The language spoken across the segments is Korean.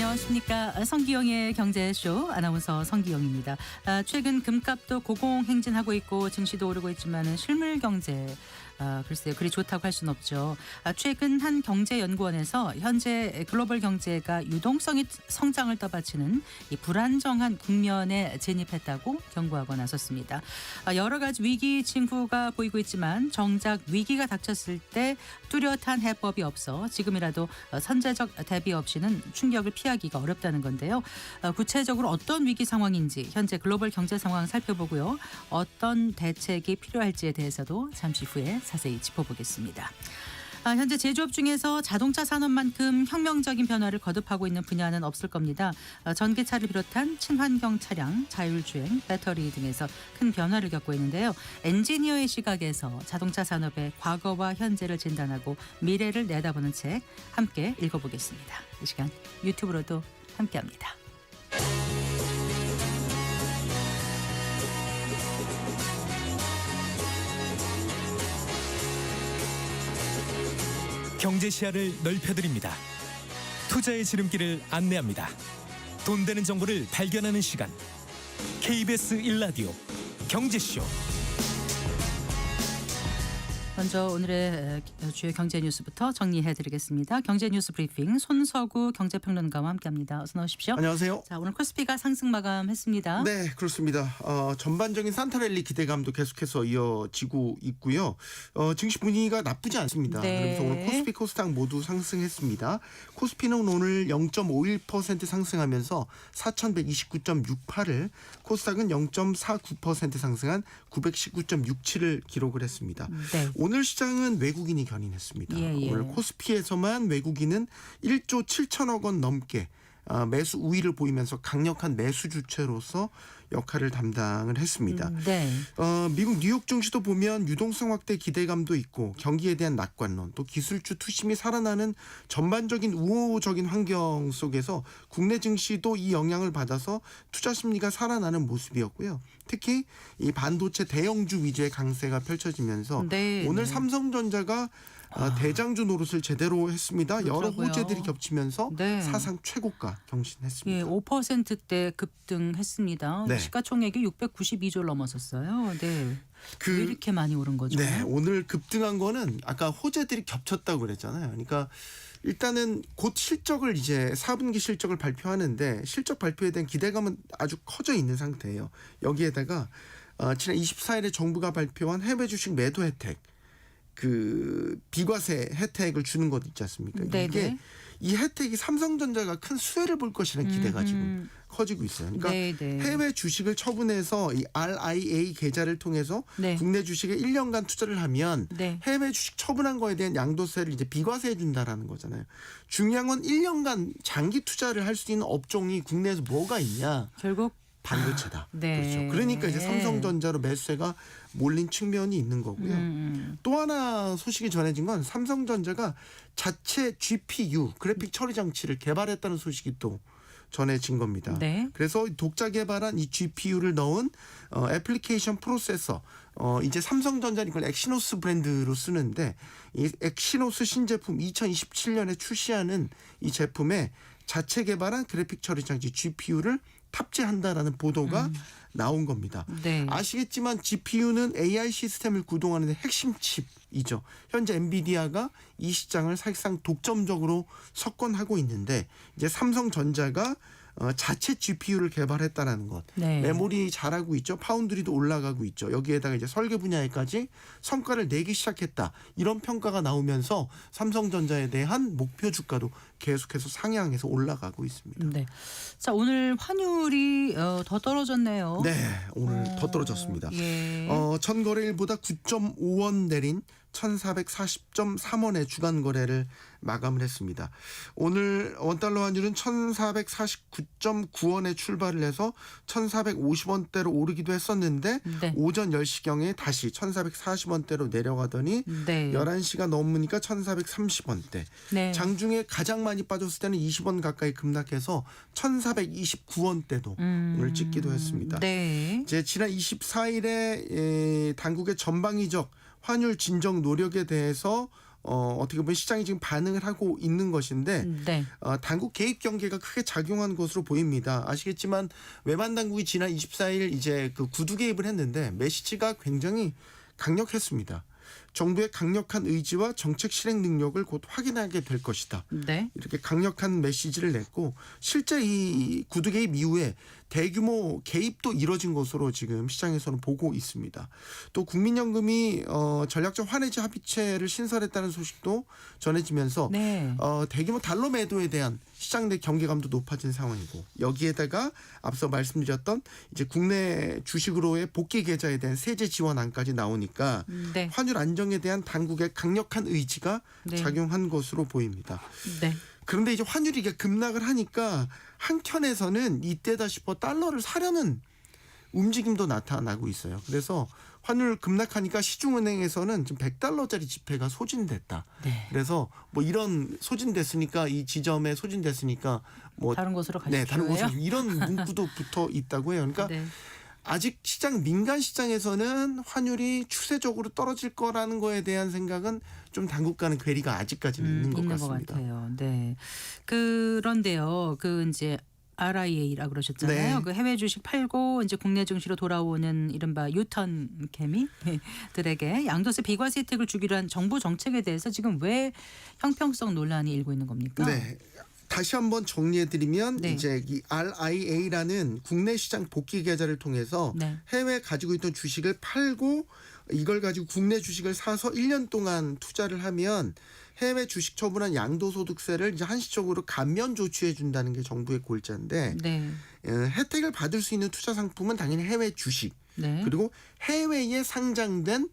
안녕하십니까. 성기영의 경제쇼 아나운서 성기영입니다. 최근 금값도 고공행진하고 있고 증시도 오르고 있지만 실물 경제 글쎄요, 그리 좋다고 할 수는 없죠. 최근 한 경제연구원에서 현재 글로벌 경제가 유동성이 성장을 떠받치는 이 불안정한 국면에 진입했다고 경고하고 나섰습니다. 여러 가지 위기 징후가 보이고 있지만 정작 위기가 닥쳤을 때 뚜렷한 해법이 없어 지금이라도 선제적 대비 없이는 충격을 피하기가 어렵다는 건데요. 구체적으로 어떤 위기 상황인지 현재 글로벌 경제 상황 살펴보고요. 어떤 대책이 필요할지에 대해서도 잠시 후에 자세히 짚어보겠습니다. 현재 제조업 중에서 자동차 산업만큼 혁명적인 변화를 거듭하고 있는 분야는 없을 겁니다. 전기차를 비롯한 친환경 차량, 자율주행, 배터리 등에서 큰 변화를 겪고 있는데요. 엔지니어의 시각에서 자동차 산업의 과거와 현재를 진단하고 미래를 내다보는 책 함께 읽어보겠습니다. 이 시간 유튜브로도 함께합니다. 경제 시야를 넓혀드립니다. 투자의 지름길을 안내합니다. 돈 되는 정보를 발견하는 시간. KBS 1라디오 경제쇼. 먼저 오늘의 주요 경제 뉴스부터 정리해드리겠습니다. 경제 뉴스 브리핑 손석우 경제평론가와 함께합니다. 어서 나오십시오. 안녕하세요. 자, 오늘 코스피가 상승 마감했습니다. 네, 그렇습니다. 전반적인 산타랠리 기대감도 계속해서 이어지고 있고요. 증시 분위기가 나쁘지 않습니다. 네. 그래서 오늘 코스피, 코스닥 모두 상승했습니다. 코스피는 오늘 0.51% 상승하면서 4,129.68을, 코스닥은 0.49% 상승한 919.67을 기록을 했습니다. 네. 오늘 시장은 외국인이 견인했습니다. 예. 오늘 코스피에서만 외국인은 1조 7천억 원 넘게 매수 우위를 보이면서 강력한 매수 주체로서 역할을 담당을 했습니다. 네. 미국 뉴욕 증시도 보면 유동성 확대 기대감도 있고 경기에 대한 낙관론, 또 기술주 투심이 살아나는 전반적인 우호적인 환경 속에서 국내 증시도 이 영향을 받아서 투자 심리가 살아나는 모습이었고요. 특히 이 반도체 대형주 위주의 강세가 펼쳐지면서 네. 오늘 삼성전자가 대장주 노릇을 제대로 했습니다. 여러 그렇더라고요. 호재들이 겹치면서 네. 사상 최고가 경신했습니다. 예, 5%대 급등했습니다. 네. 시가총액이 692조를 넘어섰어요. 네. 왜 이렇게 많이 오른 거죠? 네, 오늘 급등한 거는 아까 호재들이 겹쳤다고 그랬잖아요. 그러니까 일단은 곧 실적을 이제 4분기 실적을 발표하는데 실적 발표에 대한 기대감은 아주 커져 있는 상태예요. 여기에다가 지난 24일에 정부가 발표한 해외 주식 매도 혜택, 그 비과세 혜택을 주는 것 있지 않습니까? 네네. 이게 이 혜택이 삼성전자가 큰 수혜를 볼 것이라는 기대가 지금 커지고 있어요. 그러니까 네네. 해외 주식을 처분해서 이 RIA 계좌를 통해서 네. 국내 주식에 1년간 투자를 하면 네. 해외 주식 처분한 거에 대한 양도세를 이제 비과세해 준다라는 거잖아요. 중요한 건 1년간 장기 투자를 할 수 있는 업종이 국내에서 뭐가 있냐? 결국 반도체다. 네. 그렇죠. 그러니까 이제 삼성전자로 매수세가 몰린 측면이 있는 거고요. 또 하나 소식이 전해진 건 삼성전자가 자체 GPU 그래픽 처리 장치를 개발했다는 소식이 또 전해진 겁니다. 네. 그래서 독자 개발한 이 GPU를 넣은 애플리케이션 프로세서, 이제 삼성전자는 이걸 엑시노스 브랜드로 쓰는데 이 엑시노스 신제품 2027년에 출시하는 이 제품에 자체 개발한 그래픽 처리 장치 GPU를 탑재한다라는 보도가 나온 겁니다. 네. 아시겠지만 GPU는 AI 시스템을 구동하는 데 핵심 칩이죠. 현재 엔비디아가 이 시장을 사실상 독점적으로 석권하고 있는데 이제 삼성전자가 자체 GPU를 개발했다라는 것. 네. 메모리 잘하고 있죠. 파운드리도 올라가고 있죠. 여기에다가 이제 설계 분야에까지 성과를 내기 시작했다. 이런 평가가 나오면서 삼성전자에 대한 목표 주가도 계속해서 상향해서 올라가고 있습니다. 네. 자, 오늘 환율이 더 떨어졌네요. 네, 오늘 더 떨어졌습니다. 예. 전 거래일보다 9.5원 내린 1440.3원의 주간 거래를 마감을 했습니다. 오늘 원달러 환율은 1449.9원에 출발을 해서 1450원대로 오르기도 했었는데 네. 오전 10시경에 다시 1440원대로 내려가더니 네. 11시가 넘으니까 1430원대. 네. 장중에 가장 많이 빠졌을 때는 20원 가까이 급락해서 1429원대도 오늘 찍기도 했습니다. 네. 이제 지난 24일에 당국의 전방위적 환율 진정 노력에 대해서 어떻게 보면 시장이 지금 반응을 하고 있는 것인데 네. 당국 개입 경계가 크게 작용한 것으로 보입니다. 아시겠지만 외환 당국이 지난 24일 이제 그 구두 개입을 했는데 메시지가 굉장히 강력했습니다. 정부의 강력한 의지와 정책 실행 능력을 곧 확인하게 될 것이다. 네. 이렇게 강력한 메시지를 냈고 실제 이 구두 개입 이후에 대규모 개입도 이뤄진 것으로 지금 시장에서는 보고 있습니다. 또 국민연금이 전략적 환해지 합의체를 신설했다는 소식도 전해지면서 네. 대규모 달러 매도에 대한 시장 내 경계감도 높아진 상황이고 여기에다가 앞서 말씀드렸던 이제 국내 주식으로의 복귀 계좌에 대한 세제 지원안까지 나오니까 네. 환율 안정에 대한 당국의 강력한 의지가 네. 작용한 것으로 보입니다. 네. 그런데 이제 환율이 이게 급락을 하니까 한켠에서는 이때다 싶어 달러를 사려는 움직임도 나타나고 있어요. 그래서 환율 급락하니까 시중은행에서는 지금 100달러짜리 지폐가 소진됐다. 네. 그래서 뭐 이런 소진됐으니까 이 지점에 소진됐으니까 뭐 다른 곳으로 가십시오. 네, 다른 곳으로 이런 문구도 붙어 있다고 해요. 그러니까 네. 아직 민간 시장에서는 환율이 추세적으로 떨어질 거라는 거에 대한 생각은 좀 당국과는 괴리가 아직까지는 있는 것 같습니다. 같아요. 네. 그런데요. 그 이제 RIA라 그러셨잖아요. 네. 그 해외 주식 팔고 이제 국내 증시로 돌아오는 이른바 유턴 개미들에게 양도세 비과세 혜택을 주기로 한 정부 정책에 대해서 지금 왜 형평성 논란이 일고 있는 겁니까? 네. 다시 한번 정리해드리면 네. 이제 이 RIA라는 국내 시장 복귀 계좌를 통해서 네. 해외 가지고 있던 주식을 팔고 이걸 가지고 국내 주식을 사서 1년 동안 투자를 하면 해외 주식 처분한 양도소득세를 이제 한시적으로 감면 조치해 준다는 게 정부의 골자인데 네. 혜택을 받을 수 있는 투자 상품은 당연히 해외 주식 네. 그리고 해외에 상장된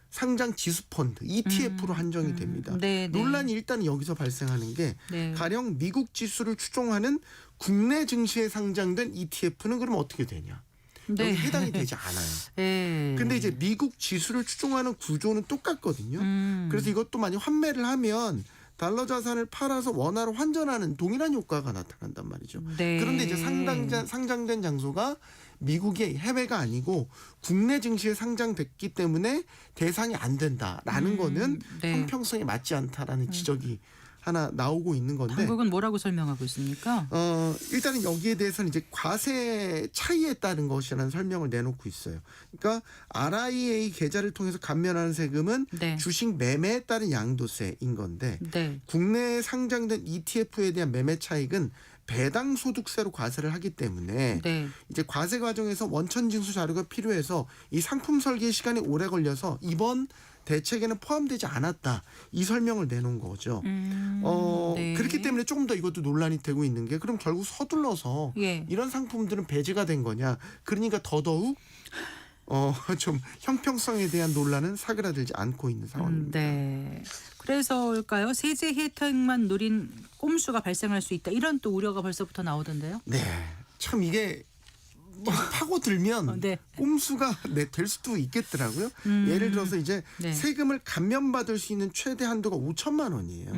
상장 지수 펀드 ETF로 한정이 됩니다. 네, 네. 논란이 일단 여기서 발생하는 게 네. 가령 미국 지수를 추종하는 국내 증시에 상장된 ETF는 그럼 어떻게 되냐? 네. 여기 해당이 되지 않아요. 네. 근데 이제 미국 지수를 추종하는 구조는 똑같거든요. 음. 그래서 이것도 만약 환매를 하면 달러 자산을 팔아서 원화로 환전하는 동일한 효과가 나타난단 말이죠. 네. 그런데 이제 상장된 장소가 미국의 해외가 아니고 국내 증시에 상장됐기 때문에 대상이 안 된다라는 거는 네. 형평성에 맞지 않다라는 지적이 하나 나오고 있는 건데 당국은 뭐라고 설명하고 있습니까? 일단은 여기에 대해서는 이제 과세 차이에 따른 것이라는 설명을 내놓고 있어요. 그러니까 RIA 계좌를 통해서 감면하는 세금은 네. 주식 매매에 따른 양도세인 건데 네. 국내에 상장된 ETF에 대한 매매 차익은 배당 소득세로 과세를 하기 때문에 네. 이제 과세 과정에서 원천 징수 자료가 필요해서 이 상품 설계 시간이 오래 걸려서 이번 대책에는 포함되지 않았다. 이 설명을 내놓은 거죠. 네. 그렇기 때문에 조금 더 이것도 논란이 되고 있는 게 그럼 결국 서둘러서 예. 이런 상품들은 배제가 된 거냐. 그러니까 더더욱 좀 형평성에 대한 논란은 사그라들지 않고 있는 상황입니다. 네. 그래서일까요? 세제 혜택만 노린 꼼수가 발생할 수 있다. 이런 또 우려가 벌써부터 나오던데요. 네. 참 이게 뭐 파고들면 네. 꼼수가 될 수도 있겠더라고요. 예를 들어서 이제 네. 세금을 감면받을 수 있는 최대 한도가 5천만 원이에요.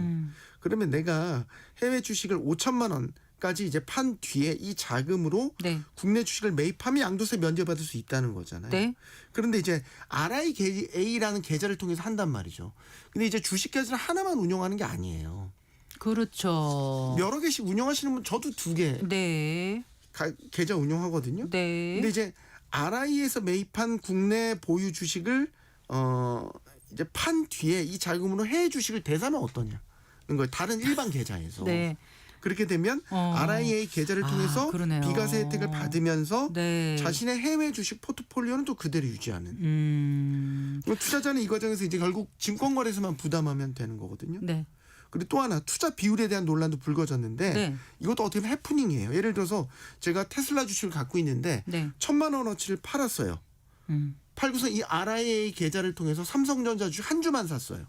그러면 내가 해외 주식을 5천만 원까지 이제 판 뒤에 이 자금으로 네. 국내 주식을 매입하면 양도세 면제받을 수 있다는 거잖아요. 네. 그런데 이제 RIA라는 계좌를 통해서 한단 말이죠. 근데 이제 주식 계좌를 하나만 운영하는 게 아니에요. 그렇죠. 여러 개씩 운영하시는 분 저도 2개 네. 계좌 운영하거든요. 네. 근데 이제 RI에서 매입한 국내 보유 주식을 이제 판 뒤에 이 자금으로 해외 주식을 대사면 어떠냐? 거 다른 일반 계좌에서. 네. 그렇게 되면 RIA 계좌를 통해서 그러네요. 비과세 혜택을 받으면서 네. 자신의 해외 주식 포트폴리오는 또 그대로 유지하는. 투자자는 이 과정에서 이제 결국 증권거래소만 부담하면 되는 거거든요. 네. 그리고 또 하나 투자 비율에 대한 논란도 불거졌는데 네. 이것도 어떻게 보면 해프닝이에요. 예를 들어서 제가 테슬라 주식을 갖고 있는데 네. 1,000만 원어치를 팔았어요. 팔고서 이 RIA 계좌를 통해서 삼성전자 주식 한 주만 샀어요.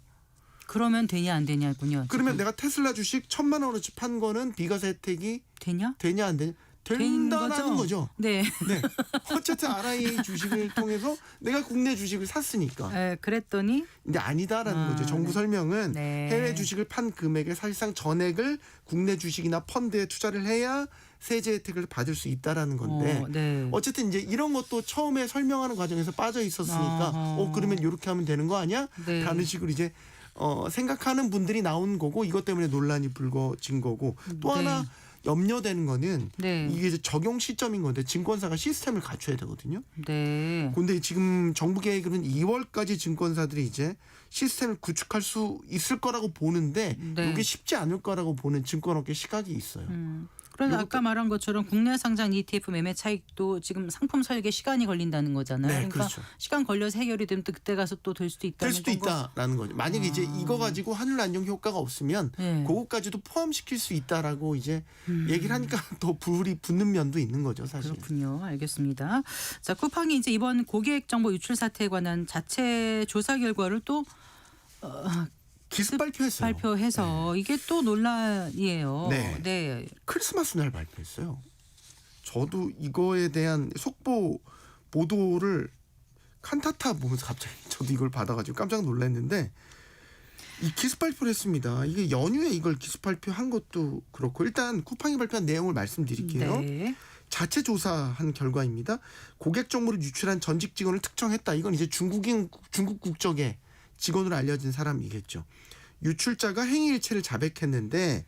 그러면 되냐 안 되냐군요. 그러면 내가 테슬라 주식 1,000만 원어치 판 거는 비과세 혜택이 되냐? 되냐 안 되냐? 된다는 거죠. 네. 네. 어쨌든 RIA 주식을 통해서 내가 국내 주식을 샀으니까. 그랬더니 근데 아니다라는 거죠. 정부 네. 설명은 네. 해외 주식을 판 금액의 사실상 전액을 국내 주식이나 펀드에 투자를 해야 세제 혜택을 받을 수 있다라는 건데 네. 어쨌든 이제 이런 것도 처음에 설명하는 과정에서 빠져 있었으니까 그러면 이렇게 하면 되는 거 아니야? 네. 라는 식으로 이제 생각하는 분들이 나온 거고 이것 때문에 논란이 불거진 거고 또 네. 하나 염려되는 거는 네. 이게 이제 적용 시점인 건데 증권사가 시스템을 갖춰야 되거든요. 네. 근데 지금 정부 계획으로는 2월까지 증권사들이 이제 시스템을 구축할 수 있을 거라고 보는데 네. 이게 쉽지 않을 거라고 보는 증권업계 시각이 있어요. 그런데 요것도- 아까 말한 것처럼 국내 상장 ETF 매매 차익도 지금 상품 설계 시간이 걸린다는 거잖아요. 네, 그러니까 그렇죠. 시간 걸려서 해결이 되면 또 그때 가서 또 될 수도 있다는 될 수도 건 거- 있다라는 거죠. 만약에 이제 이거 가지고 환율 안정 효과가 없으면 네. 그것까지도 포함시킬 수 있다라고 이제 얘기를 하니까 더 불이 붙는 면도 있는 거죠, 사실. 그렇군요. 알겠습니다. 자, 쿠팡이 이제 이번 고객 정보 유출 사태에 관한 자체 조사 결과를 또 기습 발표했어요. 발표해서 이게 또 논란이에요. 네. 네. 크리스마스 날 발표했어요. 저도 이거에 대한 속보 보도를 칸타타 보면서 갑자기 저도 이걸 받아가지고 깜짝 놀랐는데 이 기습 발표를 했습니다. 이게 연휴에 이걸 기습 발표한 것도 그렇고 일단 쿠팡이 발표한 내용을 말씀드릴게요. 네. 자체 조사한 결과입니다. 고객 정보를 유출한 전직 직원을 특정했다. 이건 이제 중국 국적의 직원으로 알려진 사람이겠죠. 유출자가 행위일체를 자백했는데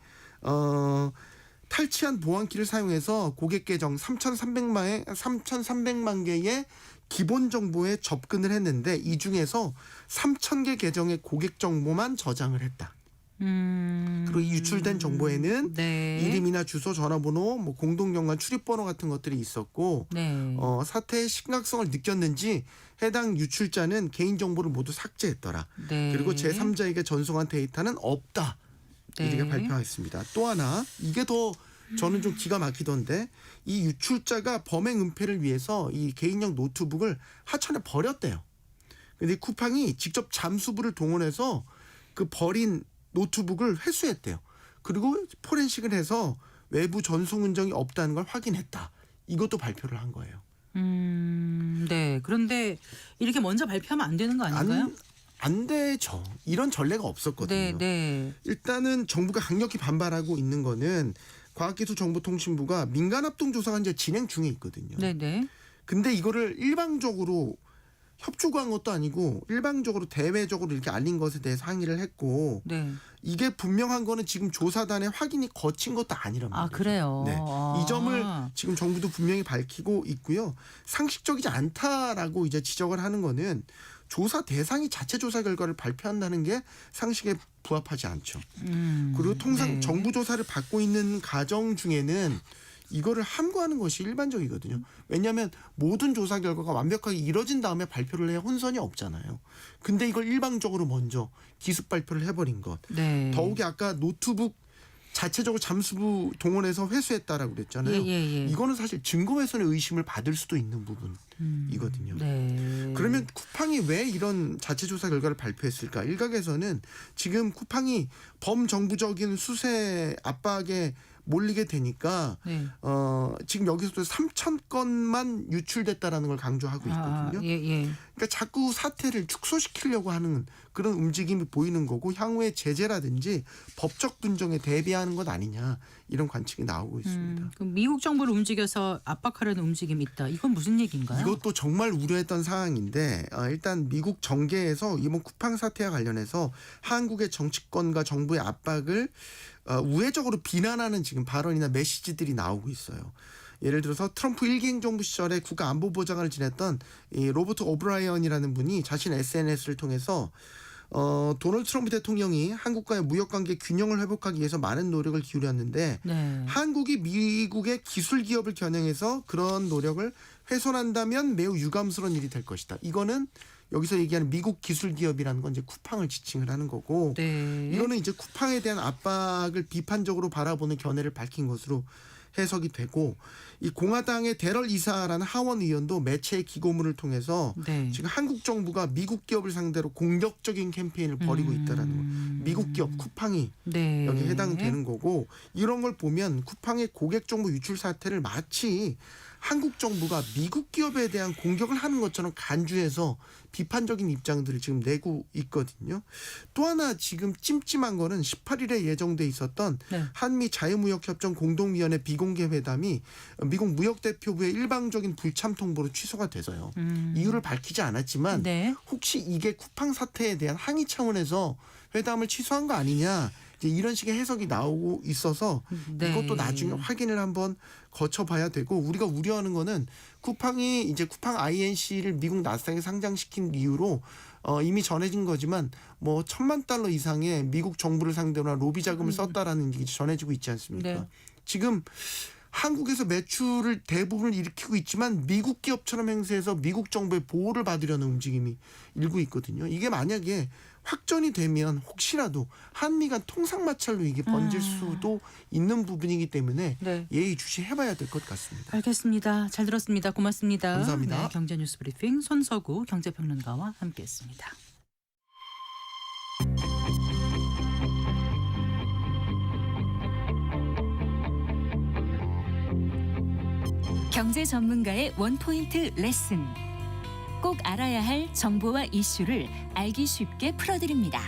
탈취한 보안키를 사용해서 고객 계정 3,300만 개의 기본 정보에 접근을 했는데 이 중에서 3,000개 계정의 고객 정보만 저장을 했다. 그리고 이 유출된 정보에는 네. 이름이나 주소, 전화번호, 뭐 공동연관 출입번호 같은 것들이 있었고 네. 사태의 심각성을 느꼈는지 해당 유출자는 개인 정보를 모두 삭제했더라. 네. 그리고 제3자에게 전송한 데이터는 없다. 네. 이렇게 발표했습니다. 또 하나 이게 더 저는 좀 기가 막히던데 이 유출자가 범행 은폐를 위해서 이 개인용 노트북을 하천에 버렸대요. 근데 쿠팡이 직접 잠수부를 동원해서 그 버린 노트북을 회수했대요. 그리고 포렌식을 해서 외부 전송 흔적이 없다는 걸 확인했다. 이것도 발표를 한 거예요. 네. 그런데 이렇게 먼저 발표하면 안 되는 거 아닌가요? 안 되죠. 이런 전례가 없었거든요. 네, 네. 일단은 정부가 강력히 반발하고 있는 거는 과학기술정보통신부가 민간합동조사가 이제 진행 중에 있거든요. 네, 네. 근데 이거를 일방적으로 협조한 것도 아니고 일방적으로 대외적으로 이렇게 알린 것에 대해서 항의를 했고 네. 이게 분명한 거는 지금 조사단의 확인이 거친 것도 아니란 말이에요. 아, 그래요. 네. 아. 이 점을 지금 정부도 분명히 밝히고 있고요. 상식적이지 않다라고 이제 지적을 하는 거는 조사 대상이 자체 조사 결과를 발표한다는 게 상식에 부합하지 않죠. 그리고 통상 네. 정부 조사를 받고 있는 가정 중에는 이거를 함구하는 것이 일반적이거든요. 왜냐하면 모든 조사 결과가 완벽하게 이뤄진 다음에 발표를 해야 혼선이 없잖아요. 근데 이걸 일방적으로 먼저 기습 발표를 해버린 것. 네. 더욱이 아까 노트북 자체적으로 잠수부 동원해서 회수했다라고 그랬잖아요. 예. 이거는 사실 증거훼손의 의심을 받을 수도 있는 부분이거든요. 네. 그러면 쿠팡이 왜 이런 자체 조사 결과를 발표했을까? 일각에서는 지금 쿠팡이 범정부적인 수세 압박에 몰리게 되니까 네. 지금 여기서도 3,000건만 유출됐다라는 걸 강조하고 있거든요. 예. 그러니까 자꾸 사태를 축소시키려고 하는 그런 움직임이 보이는 거고 향후의 제재라든지 법적 분쟁에 대비하는 것 아니냐 이런 관측이 나오고 있습니다. 그럼 미국 정부를 움직여서 압박하려는 움직임이 있다. 이건 무슨 얘기인가요? 이것도 정말 우려했던 상황인데 일단 미국 정계에서 이번 쿠팡 사태와 관련해서 한국의 정치권과 정부의 압박을 우회적으로 비난하는 지금 발언이나 메시지들이 나오고 있어요. 예를 들어서 트럼프 1기 행정부 시절에 국가안보보좌관을 지냈던 이 로버트 오브라이언이라는 분이 자신의 SNS를 통해서 도널드 트럼프 대통령이 한국과의 무역관계 균형을 회복하기 위해서 많은 노력을 기울였는데 네. 한국이 미국의 기술 기업을 겨냥해서 그런 노력을 훼손한다면 매우 유감스러운 일이 될 것이다. 이거는 여기서 얘기하는 미국 기술 기업이라는 건 이제 쿠팡을 지칭을 하는 거고 네. 이거는 이제 쿠팡에 대한 압박을 비판적으로 바라보는 견해를 밝힌 것으로 해석이 되고 이 공화당의 데럴 이사라는 하원 의원도 매체의 기고문을 통해서 네. 지금 한국 정부가 미국 기업을 상대로 공격적인 캠페인을 벌이고 있다라는 거. 미국 기업 쿠팡이 네. 여기 해당되는 거고 이런 걸 보면 쿠팡의 고객 정보 유출 사태를 마치 한국 정부가 미국 기업에 대한 공격을 하는 것처럼 간주해서 비판적인 입장들을 지금 내고 있거든요. 또 하나 지금 찜찜한 거는 18일에 예정돼 있었던 네. 한미 자유무역협정 공동위원회 비공개 회담이 미국 무역대표부의 일방적인 불참 통보로 취소가 돼서요. 이유를 밝히지 않았지만 네. 혹시 이게 쿠팡 사태에 대한 항의 차원에서 회담을 취소한 거 아니냐 이제 이런 식의 해석이 나오고 있어서 네. 이것도 나중에 확인을 한번 거쳐봐야 되고 우리가 우려하는 거는 쿠팡이 이제 쿠팡 INC를 미국 나스닥에 상장시킨 이유로 이미 전해진 거지만 뭐 $1,000만 이상의 미국 정부를 상대로 한 로비 자금을 썼다라는 게 전해지고 있지 않습니까? 네. 지금 한국에서 매출을 대부분을 일으키고 있지만 미국 기업처럼 행세해서 미국 정부의 보호를 받으려는 움직임이 일고 있거든요. 이게 만약에 확전이 되면 혹시라도 한미 간 통상 마찰로 이게 번질 수도 있는 부분이기 때문에 네. 예의주시해봐야 될 것 같습니다. 알겠습니다. 잘 들었습니다. 고맙습니다. 감사합니다. 네, 경제뉴스 브리핑 손서구 경제평론가와 함께했습니다. 경제 전문가의 원포인트 레슨. 꼭 알아야 할 정보와 이슈를 알기 쉽게 풀어드립니다.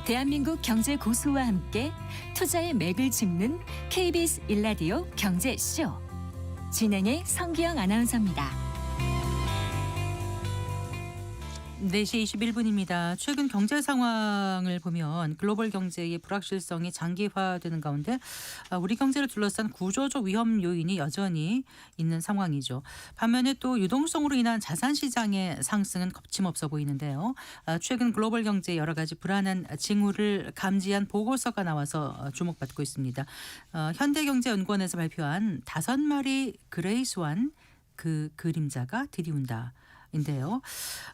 대한민국 경제 고수와 함께 투자의 맥을 짚는 KBS 일라디오 경제쇼. 진행의 성기영 아나운서입니다. 4시 21분입니다. 최근 경제 상황을 보면 글로벌 경제의 불확실성이 장기화되는 가운데 우리 경제를 둘러싼 구조적 위험 요인이 여전히 있는 상황이죠. 반면에 또 유동성으로 인한 자산 시장의 상승은 거침없어 보이는데요. 최근 글로벌 경제의 여러 가지 불안한 징후를 감지한 보고서가 나와서 주목받고 있습니다. 현대경제연구원에서 발표한 5마리 그레이스완 그 그림자가 들이운다. 인데요.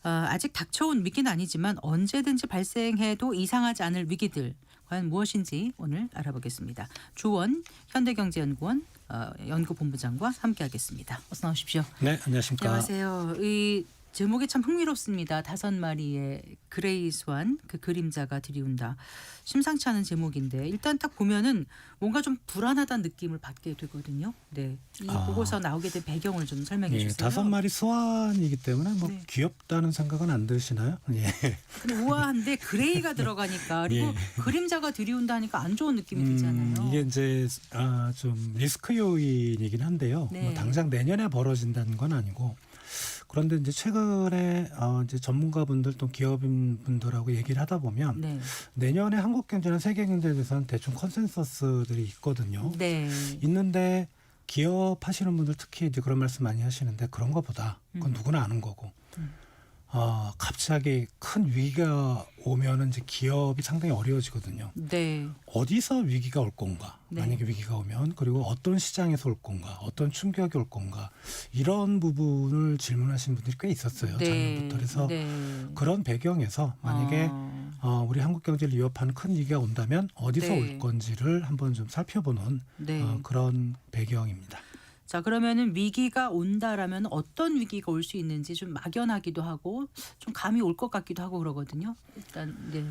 아직 닥쳐온 위기는 아니지만 언제든지 발생해도 이상하지 않을 위기들 과연 무엇인지 오늘 알아보겠습니다. 주원 현대경제연구원 연구본부장과 함께하겠습니다. 어서 나오십시오. 네, 안녕하십니까. 안녕하세요. 이 제목이 참 흥미롭습니다. 5마리의 그레이스완 그 그림자가 들이운다. 심상치 않은 제목인데 일단 딱 보면은 뭔가 좀 불안하다는 느낌을 받게 되거든요. 네, 이 보고서 나오게 된 배경을 좀 설명해 예, 주세요. 5마리 소환이기 때문에 뭐 네. 귀엽다는 생각은 안 드시나요? 예. 근데 우아한데 그레이가 들어가니까 그리고 예. 그림자가 들이운다 하니까 안 좋은 느낌이 들잖아요. 이게 이제 좀 리스크 요인이긴 한데요. 네. 뭐 당장 내년에 벌어진다는 건 아니고 그런데 이제 최근에 이제 전문가분들 또 기업인분들하고 얘기를 하다 보면 네. 내년에 한국 경제나 세계 경제에 대해서는 대충 컨센서스들이 있거든요. 네. 있는데 기업 하시는 분들 특히 이제 그런 말씀 많이 하시는데 그런 것보다 그건 누구나 아는 거고 갑자기 큰 위기가 오면은 이제 기업이 상당히 어려워지거든요. 네. 어디서 위기가 올 건가? 네. 만약에 위기가 오면 그리고 어떤 시장에서 올 건가? 어떤 충격이 올 건가? 이런 부분을 질문하신 분들이 꽤 있었어요. 작년부터. 그래서 그런 배경에서 만약에 우리 한국 경제를 위협하는 큰 위기가 온다면 어디서 네. 올 건지를 한번 좀 살펴보는 네. 그런 배경입니다. 자, 그러면은 위기가 온다라면 어떤 위기가 올 수 있는지 좀 막연하기도 하고 좀 감이 올 것 같기도 하고 그러거든요. 일단 네.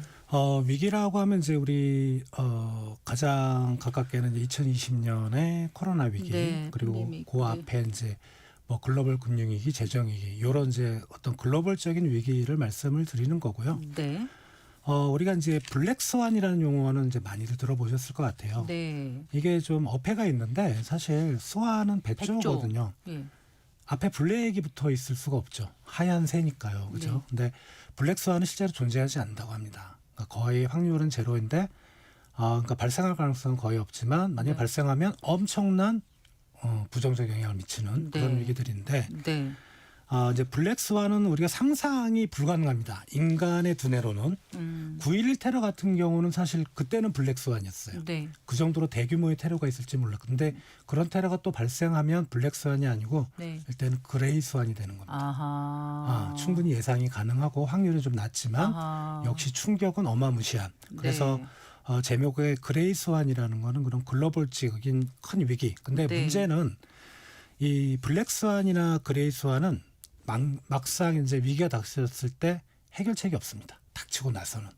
위기라고 하면 이제 우리 가장 가깝게는 2020년에 코로나 위기 네, 그리고 팬데믹, 그 앞에 이제 뭐 글로벌 금융위기, 재정위기 이런 이제 어떤 글로벌적인 위기를 말씀을 드리는 거고요. 네. 우리가 이제 블랙스완이라는 용어는 이제 많이들 들어보셨을 것 같아요. 네. 이게 좀 어폐가 있는데 사실 스완은 백조거든요. 예. 앞에 블랙이 붙어 있을 수가 없죠. 하얀 새니까요. 그죠? 네. 근데 블랙스완은 실제로 존재하지 않는다고 합니다. 그러니까 거의 확률은 제로인데 그러니까 발생할 가능성은 거의 없지만 만약에 네. 발생하면 엄청난 부정적 영향을 미치는 네. 그런 위기들인데 네. 이제 블랙스완은 우리가 상상이 불가능합니다. 인간의 두뇌로는 9.11 테러 같은 경우는 사실 그때는 블랙스완이었어요. 네. 그 정도로 대규모의 테러가 있을지 몰랐는데 그런 테러가 또 발생하면 블랙스완이 아니고 네. 일단은 그레이스완이 되는 겁니다. 아하. 충분히 예상이 가능하고 확률이 좀 낮지만 아하. 역시 충격은 어마무시한. 그래서 제목의 그레이스완이라는 거는 그런 글로벌적인 큰 위기. 근데 네. 문제는 이 블랙스완이나 그레이스완은 막상 이제 위기가 닥쳤을 때 해결책이 없습니다. 닥치고 나서는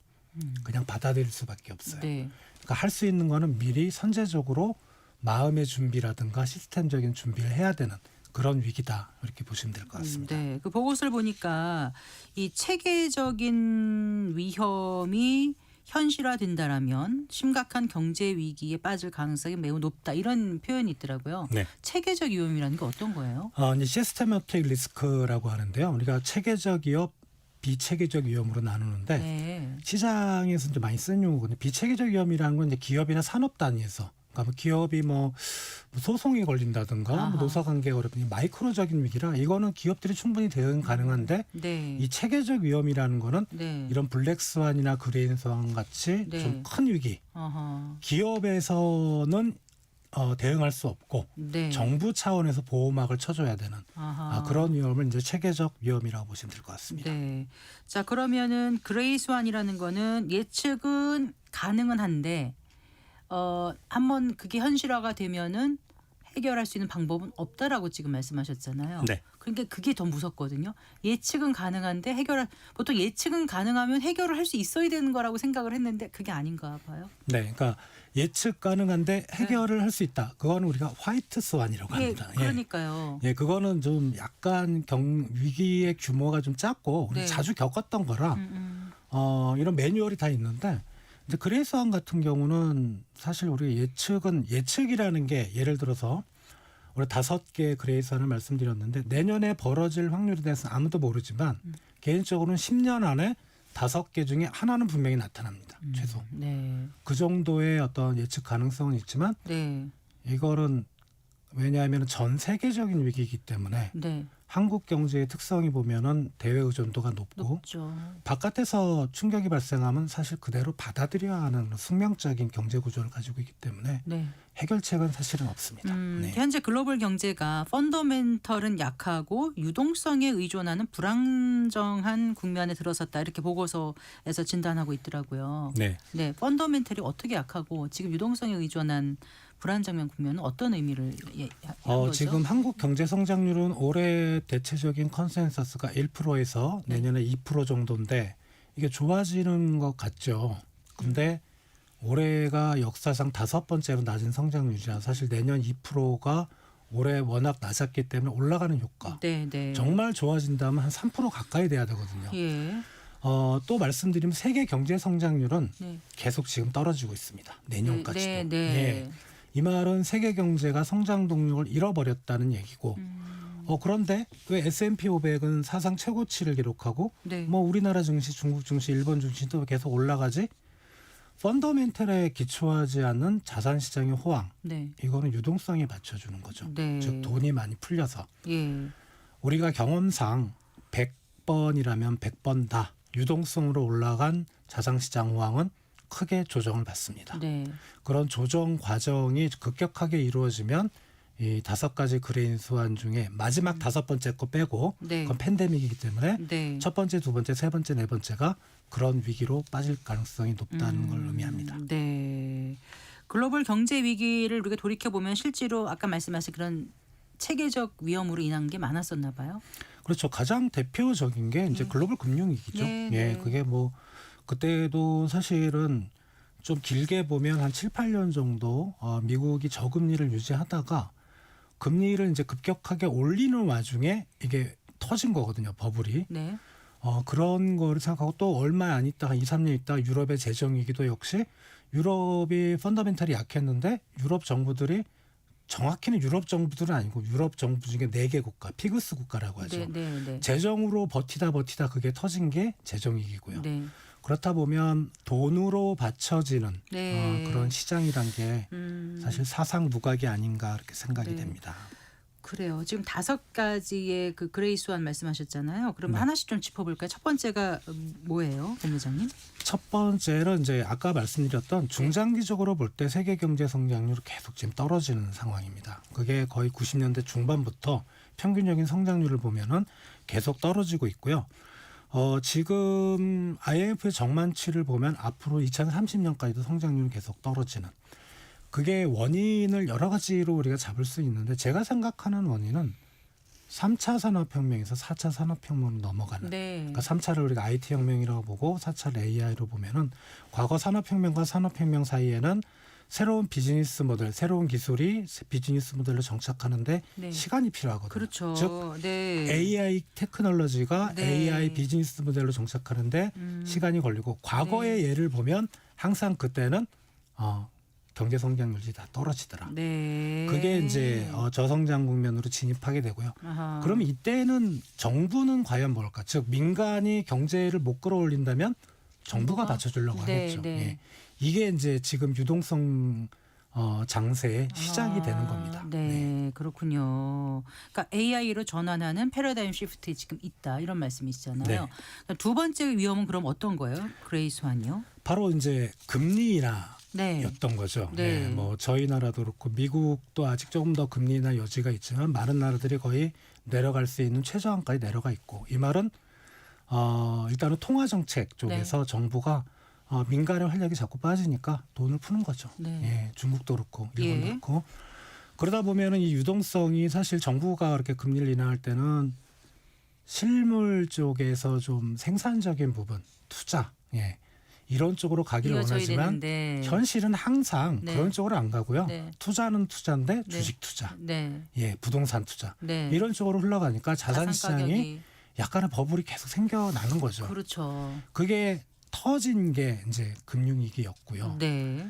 그냥 받아들일 수밖에 없어요. 네. 그러니까 할 수 있는 거는 미리 선제적으로 마음의 준비라든가 시스템적인 준비를 해야 되는 그런 위기다 이렇게 보시면 될 것 같습니다. 네. 그 보고서를 보니까 이 체계적인 위험이 현실화된다라면 심각한 경제 위기에 빠질 가능성이 매우 높다 이런 표현이 있더라고요. 네. 체계적 위험이라는 게 어떤 거예요? 이제 시스테마틱 리스크라고 하는데요. 우리가 체계적 위협 비체계적 위험으로 나누는데 네. 시장에서 이제 많이 쓰는 용어거든요. 비체계적 위험이라는 건 이제 기업이나 산업 단위에서 그러니까 뭐 기업이 뭐 소송이 걸린다든가 아하. 뭐 노사관계가 어렵니 마이크로적인 위기라 이거는 기업들이 충분히 대응 가능한데 네. 이 체계적 위험이라는 거는 네. 이런 블랙스완이나 그레인스완 같이 네. 좀 큰 위기 어허. 기업에서는 대응할 수 없고 네. 정부 차원에서 보호막을 쳐줘야 되는 아하. 그런 위험을 이제 체계적 위험이라고 보시면 될 것 같습니다. 네. 자, 그러면은 그레이 스완이라는 거는 예측은 가능은 한데 한번 그게 현실화가 되면은 해결할 수 있는 방법은 없다라고 지금 말씀하셨잖아요. 네. 그러니까 그게 더 무섭거든요. 예측은 가능한데 보통 예측은 가능하면 해결을 할 수 있어야 되는 거라고 생각을 했는데 그게 아닌가 봐요. 네, 그러니까 예측 가능한데 해결을 할 수 있다. 그거는 우리가 화이트 스완이라고 예, 합니다. 그러니까요. 예, 그거는 좀 약간 위기의 규모가 좀 작고 우리 네. 자주 겪었던 거라 이런 매뉴얼이 다 있는데 근데 그레이스완 같은 경우는 사실 우리 예측이라는 게 예를 들어서 우리 5개 그레이스완을 말씀드렸는데 내년에 벌어질 확률에 대해서는 아무도 모르지만 개인적으로는 10년 안에 5개 중에 하나는 분명히 나타납니다. 최소. 네. 그 정도의 어떤 예측 가능성은 있지만 네. 이거는 왜냐하면 전 세계적인 위기이기 때문에 네. 한국 경제의 특성이 보면은 대외 의존도가 높고 높죠. 바깥에서 충격이 발생하면 사실 그대로 받아들여야 하는 숙명적인 경제 구조를 가지고 있기 때문에 네. 해결책은 사실은 없습니다. 네. 현재 글로벌 경제가 펀더멘털은 약하고 유동성에 의존하는 불안정한 국면에 들어섰다 이렇게 보고서에서 진단하고 있더라고요. 네. 네, 펀더멘털이 어떻게 약하고 지금 유동성에 의존한 불안정한 국면은 어떤 의미를 한 거죠? 지금 한국 경제 성장률은 올해 대체적인 컨센서스가 1%에서 내년에 2% 정도인데 이게 좋아지는 것 같죠. 근데 올해가 역사상 5번째로 낮은 성장률이라 사실 내년 2%가 올해 워낙 낮았기 때문에 올라가는 효과. 네, 네. 정말 좋아진다면 한 3% 가까이 돼야 되거든요. 예. 또 말씀드리면 세계 경제 성장률은 네. 계속 지금 떨어지고 있습니다. 내년까지도. 네, 네. 예. 이 말은 세계 경제가 성장 동력을 잃어버렸다는 얘기고 그런데 왜 S&P 500은 사상 최고치를 기록하고 네. 뭐 우리나라 증시, 중국 증시, 일본 증시도 계속 올라가지? 펀더멘털에 기초하지 않는 자산 시장의 호황 네. 이거는 유동성이 받쳐주는 거죠. 네. 즉 돈이 많이 풀려서 예. 우리가 경험상 100번이라면 100번 다 유동성으로 올라간 자산 시장 호황은 크게 조정을 받습니다. 네. 그런 조정 과정이 급격하게 이루어지면 이 5가지 그레인스완 중에 마지막 5번째 거 빼고 네. 그건 팬데믹이기 때문에 네. 첫 번째, 두 번째, 세 번째, 네 번째가 그런 위기로 빠질 가능성이 높다는 걸 의미합니다. 네. 글로벌 경제 위기를 우리가 돌이켜 보면 실제로 아까 말씀하신 그런 체계적 위험으로 인한 게 많았었나 봐요. 그렇죠. 가장 대표적인 게 이제 글로벌 금융위기죠. 네, 예, 네. 그게 뭐 그때도 사실은 좀 길게 보면 한 7, 8년 정도 미국이 저금리를 유지하다가 금리를 이제 급격하게 올리는 와중에 이게 터진 거거든요. 버블이. 네. 그런 거를 생각하고 또 얼마 안 있다 한 2, 3년 있다 유럽의 재정위기도 역시 유럽이 펀더멘털이 약했는데 유럽 정부들이 정확히는 유럽 정부들은 아니고 유럽 정부 중에 4개 국가, 피그스 국가라고 하죠. 네, 네, 네. 재정으로 버티다 그게 터진 게 재정위기고요. 네. 그렇다 보면 돈으로 받쳐지는 네. 그런 시장이란 게 사실 사상 무각이 아닌가 그렇게 생각이 네. 됩니다. 그래요. 지금 5가지의 그 그레이스완 말씀하셨잖아요. 그럼 네. 하나씩 좀 짚어볼까요? 첫 번째가 뭐예요, 본부장님? 첫 번째는 이제 아까 말씀드렸던 중장기적으로 볼 때 세계 경제 성장률이 계속 지금 떨어지는 상황입니다. 그게 거의 90년대 중반부터 평균적인 성장률을 보면은 계속 떨어지고 있고요. 지금 IMF의 정만치를 보면 앞으로 2030년까지도 성장률이 계속 떨어지는 그게 원인을 여러 가지로 우리가 잡을 수 있는데 제가 생각하는 원인은 3차 산업혁명에서 4차 산업혁명으로 넘어가는 네. 그러니까 3차를 우리가 IT혁명이라고 보고 4차를 AI로 보면은 과거 산업혁명과 산업혁명 사이에는 새로운 비즈니스 모델, 새로운 기술이 비즈니스 모델로 정착하는데 네. 시간이 필요하거든요. 그렇죠. 즉 네. AI 테크놀로지가 네. AI 비즈니스 모델로 정착하는데 시간이 걸리고 과거의 예를 보면 항상 그때는 경제 성장률이 다 떨어지더라. 네. 그게 이제 저성장 국면으로 진입하게 되고요. 아하. 그럼 이때는 정부는 과연 뭘까? 즉 민간이 경제를 못 끌어올린다면 정부가 받쳐주려고 네, 하겠죠. 네. 예. 이게 이제 지금 유동성 장세의 시작이 되는 겁니다. 네, 그렇군요. 그러니까 AI로 전환하는 패러다임 시프트에 지금 있다 이런 말씀이시잖아요. 네. 그러니까 두 번째 위험은 그럼 어떤 거예요? 그레이스완이요? 바로 이제 금리 인하. 네. 였던 거죠. 네. 네. 뭐 저희 나라도 그렇고 미국도 아직 조금 더 금리 인하 여지가 있지만 많은 나라들이 거의 내려갈 수 있는 최저한까지 내려가 있고 이 말은 일단은 통화 정책 쪽에서 정부가 민간의 활력이 자꾸 빠지니까 돈을 푸는 거죠. 네. 예, 중국도 그렇고 일본도 예. 그렇고 그러다 보면은 이 유동성이 사실 정부가 그렇게 금리를 인하할 때는 실물 쪽에서 좀 생산적인 부분, 투자, 예, 이런 쪽으로 가기를 이어져야 원하지만 되는데. 현실은 항상 네. 그런 쪽으로 안 가고요. 네. 투자는 투자인데 네. 주식 투자, 네. 예, 부동산 투자 네. 이런 쪽으로 흘러가니까 자산 시장이 가격이 약간의 버블이 계속 생겨나는 거죠. 그렇죠. 그게 터진 게 이제 금융위기였고요. 네.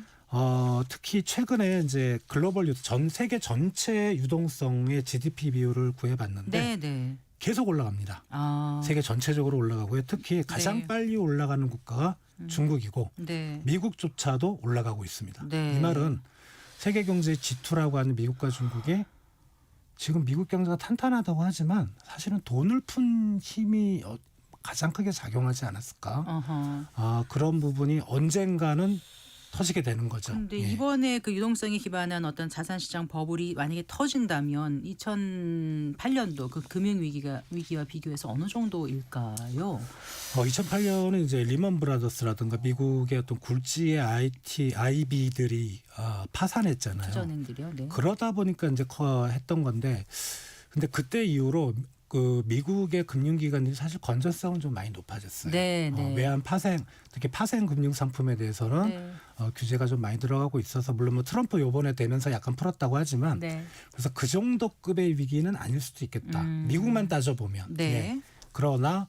특히 최근에 이제 글로벌 전 세계 전체 유동성의 GDP 비율을 구해봤는데 네, 네. 계속 올라갑니다. 아. 세계 전체적으로 올라가고요. 특히 가장 네. 빨리 올라가는 국가가 중국이고 네. 미국조차도 올라가고 있습니다. 네. 이 말은 세계 경제 G2라고 하는 미국과 중국이 지금 미국 경제가 탄탄하다고 하지만 사실은 돈을 푼 힘이 가장 크게 작용하지 않았을까? 어허. 그런 부분이 언젠가는 터지게 되는 거죠. 근데 예. 이번에 그 유동성에 기반한 어떤 자산시장 버블이 만약에 터진다면 2008년도 그 금융위기와 비교해서 어느 정도일까요? 2008년은 이제 리먼 브라더스라든가 미국의 어떤 굴지의 IB들이 파산했잖아요. 투자은행들이요. 네. 그러다 보니까 이제 했던 건데, 근데 그때 이후로 그 미국의 금융기관들이 사실 건전성은 좀 많이 높아졌어요. 네, 네. 외환 파생, 특히 파생 금융 상품에 대해서는 네. 규제가 좀 많이 들어가고 있어서 물론 뭐 트럼프 요번에 되면서 약간 풀었다고 하지만 네. 그래서 그 정도 급의 위기는 아닐 수도 있겠다. 미국만 따져보면. 네. 예. 그러나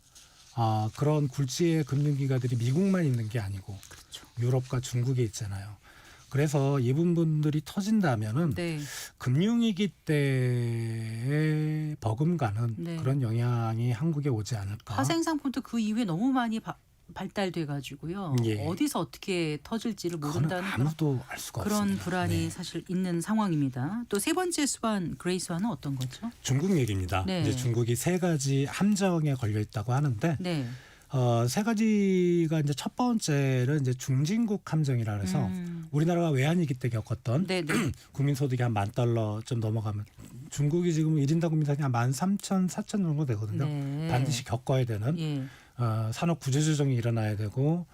그런 굴지의 금융기관들이 미국만 있는 게 아니고 그렇죠. 유럽과 중국에 있잖아요. 그래서 이 부분들이 터진다면은 네. 금융위기 때에 버금가는 네. 그런 영향이 한국에 오지 않을까. 파생 상품도 그 이후에 너무 많이 발달돼 가지고요. 예. 어디서 어떻게 터질지를 그거는 모른다는 아무도 알 수가 그런 없습니다. 불안이 네. 사실 있는 상황입니다. 또 세 번째 수완 그레이스완은 어떤 거죠? 중국 얘기입니다. 네. 이제 중국이 세 가지 함정에 걸려 있다고 하는데 네. 세 가지가 이제 첫 번째는 이제 중진국 함정이라 해서 우리나라가 외환위기 때 겪었던 네, 네. 국민소득이 한 $10,000 좀 넘어가면 중국이 지금 1인당 국민소득이 한 13,000, 4,000 정도 되거든요. 네. 반드시 겪어야 되는 예. 산업 구조조정이 일어나야 되고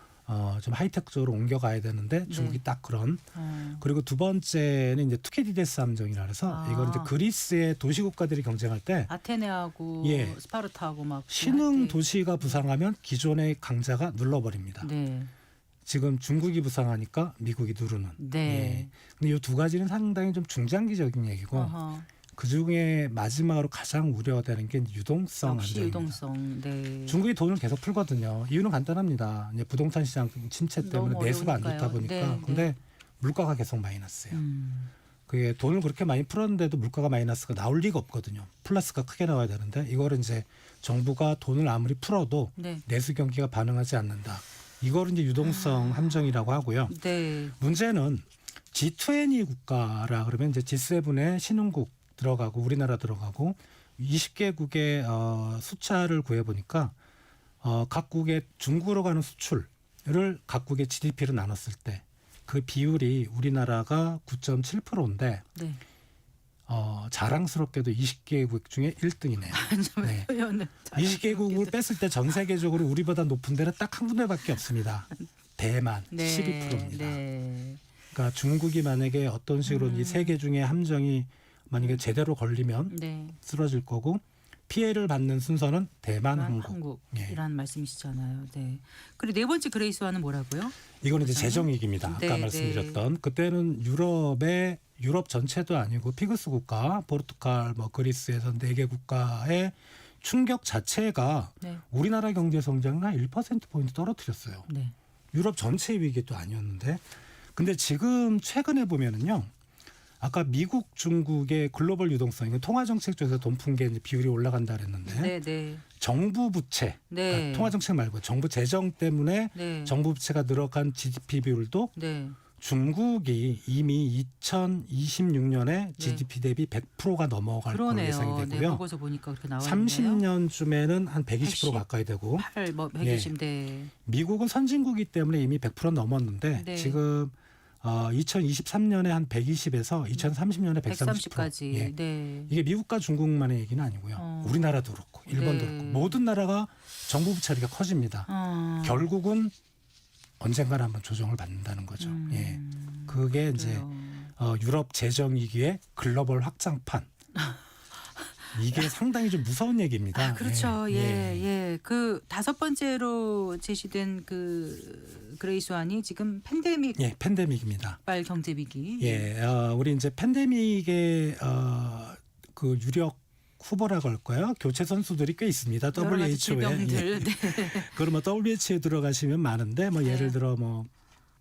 좀 하이테크 쪽으로 옮겨가야 되는데 중국이 네. 딱 그런. 그리고 두 번째는 이제 투키디데스 함정이라 해서 이건 이제 그리스의 도시국가들이 경쟁할 때 아테네하고 예. 스파르타하고 막 신흥 할 때. 도시가 부상하면 기존의 강자가 눌러버립니다. 네. 지금 중국이 부상하니까 미국이 누르는. 네. 예. 근데 이 두 가지는 상당히 좀 중장기적인 얘기고 어허. 그 중에 마지막으로 가장 우려되는 게 유동성 역시 함정입니다. 유동성. 네. 중국이 돈을 계속 풀거든요. 이유는 간단합니다. 이제 부동산 시장 침체 때문에 너무 내수가 안 어려우니까요. 좋다 보니까. 네, 근데 물가가 계속 마이너스예요. 음. 그게 돈을 그렇게 많이 풀었는데도 물가가 마이너스가 나올 리가 없거든요. 플러스가 크게 나와야 되는데 이거를 이제 정부가 돈을 아무리 풀어도 네. 내수 경기가 반응하지 않는다. 이걸 이제 유동성 함정이라고 하고요. 네. 문제는 G20 국가라 그러면 이제 G7의 신흥국 들어가고 우리나라 들어가고 20개국의 수차를 구해 보니까 각국의 중국으로 가는 수출을 각국의 GDP로 나눴을 때 그 비율이 우리나라가 9.7%인데 네. 자랑스럽게도 20개국 중에 1등이네요. 네. 표현을 20개국을 뺐을 때 전 세계적으로 우리보다 높은 데는 딱 한 군데밖에 없습니다. 대만 네. 12%입니다. 네. 그러니까 중국이 만약에 어떤 식으로 이 세 개 중에 함정이 만약에 제대로 걸리면 네. 쓰러질 거고 피해를 받는 순서는 대만, 한국. 예. 한국이라는 말씀이시잖아요. 네. 그리고 네 번째 그레이스완은 뭐라고요? 이거는 이제 그렇잖아요. 재정위기입니다. 아까 네, 말씀드렸던 그때는 유럽 전체도 아니고 피그스 국가, 포르투갈, 뭐 그리스에서 4개 국가의 충격 자체가 네. 우리나라 우리나라 경제 성장을 한 1% 포인트 떨어뜨렸어요. 네. 유럽 전체 위기도 아니었는데 근데 지금 최근에 보면은요. 아까 미국, 중국의 글로벌 유동성, 이거 통화 정책 쪽에서 돈 푼 게 이제 비율이 올라간다 그랬는데 네, 네. 정부 부채, 네. 그러니까 통화 정책 말고 정부 재정 때문에 네. 정부 부채가 늘어간 GDP 비율도 네. 중국이 이미 2026년에 GDP 대비 100%가 넘어갈 걸로 예상이 그러네요. 네, 되고요. 보고서 보니까 그렇게 나와요. 30년쯤에는 한 120% 80? 가까이 되고 8, 뭐 120대. 미국은 선진국이기 때문에 이미 100% 넘었는데 네. 지금 2023년에 한 120에서 2030년에 130%. 130까지. 예. 네. 이게 미국과 중국만의 얘기는 아니고요. 우리나라도 그렇고 일본도 네. 그렇고 모든 나라가 정부 부채리가 커집니다. 결국은 언젠가는 한번 조정을 받는다는 거죠. 예. 그게 이제 그래요. 유럽 재정 위기의 글로벌 확장판. 이게 상당히 좀 무서운 얘기입니다. 아, 그렇죠. 예. 그 5번째로 제시된 그 그레이스 안이 지금 팬데믹 예, 팬데믹입니다. 발 경제 위기. 예, 우리 이제 팬데믹의 그 유력 후보라고 할까요? 교체 선수들이 꽤 있습니다. 여러 가지 WHO에. 질병들. 네. 그러면 WHO에 들어가시면 많은데 뭐 네. 예를 들어 뭐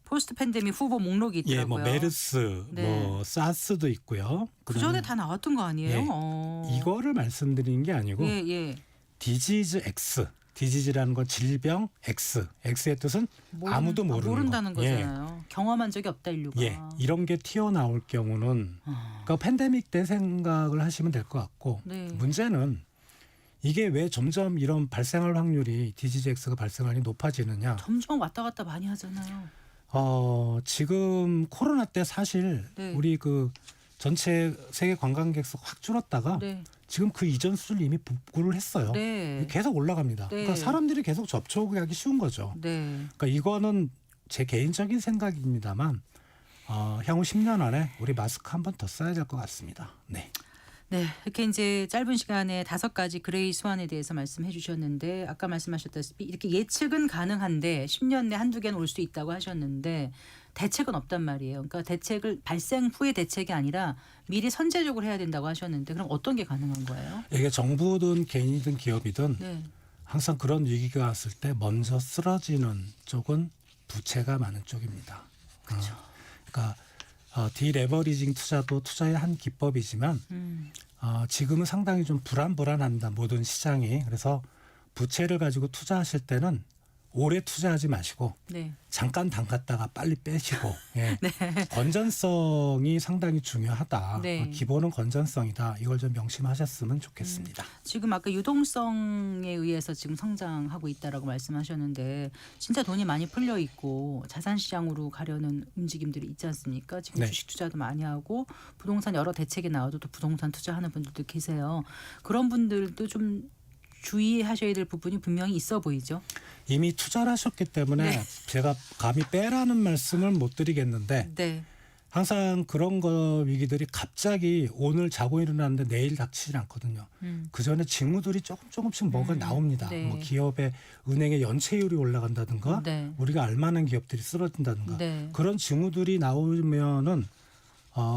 포스트 팬데믹 후보 목록이 예, 있더라고요. 뭐 메르스, 네. 뭐 사스도 있고요. 그 전에 다 나왔던 거 아니에요? 예. 이거를 말씀드리는 게 아니고 예. 디지즈 X, 디지즈라는 건 질병 X, X의 뜻은 아무도 모르는 모른다는 거. 거잖아요. 경험한 적이 없다 인류가. 예, 이런 게 튀어나올 경우는 그러니까 팬데믹 때 생각을 하시면 될 것 같고 네. 문제는 이게 왜 점점 이런 발생할 확률이 디지즈 X가 발생할 확률이 높아지느냐? 점점 왔다 갔다 많이 하잖아요. 지금 코로나 때 사실 네. 우리 그 전체 세계 관광객 수 확 줄었다가 네. 지금 그 이전 수준을 이미 복구를 했어요. 네. 계속 올라갑니다. 네. 그러니까 사람들이 계속 접촉하기 쉬운 거죠. 네. 그러니까 이거는 제 개인적인 생각입니다만 향후 10년 안에 우리 마스크 한 번 더 써야 될 것 같습니다. 네. 네, 이렇게 이제 짧은 시간에 5가지 그레이 스완에 대해서 말씀해 주셨는데 아까 말씀하셨다시피 이렇게 예측은 가능한데 10년 내 한두 개는 올 수 있다고 하셨는데 대책은 없단 말이에요. 그러니까 대책을 발생 후의 대책이 아니라 미리 선제적으로 해야 된다고 하셨는데 그럼 어떤 게 가능한 거예요? 이게 정부든 개인이든 기업이든 네. 항상 그런 위기가 왔을 때 먼저 쓰러지는 쪽은 부채가 많은 쪽입니다. 그렇죠. 그러니까 디레버리징 투자도 투자의 한 기법이지만 지금은 상당히 좀 불안한다 모든 시장이. 그래서 부채를 가지고 투자하실 때는 오래 투자하지 마시고 네. 잠깐 담갔다가 빨리 빼시고 예. 네. 건전성이 상당히 중요하다. 네. 기본은 건전성이다. 이걸 좀 명심하셨으면 좋겠습니다. 지금 아까 유동성에 의해서 지금 성장하고 있다라고 말씀하셨는데 진짜 돈이 많이 풀려 있고 자산 시장으로 가려는 움직임들이 있지 않습니까? 지금 네. 주식 투자도 많이 하고 부동산 여러 대책이 나와도 또 부동산 투자하는 분들도 계세요. 그런 분들도 좀 주의하셔야 될 부분이 분명히 있어 보이죠. 이미 투자를 하셨기 때문에 네. 제가 감히 빼라는 말씀을 못 드리겠는데 네. 항상 그런 거 위기들이 갑자기 오늘 자고 일어났는데 내일 닥치진 않거든요. 그 전에 징후들이 조금씩 뭐가 나옵니다. 네. 뭐 기업의 은행의 연체율이 올라간다든가 네. 우리가 알만한 기업들이 쓰러진다든가 네. 그런 징후들이 나오면은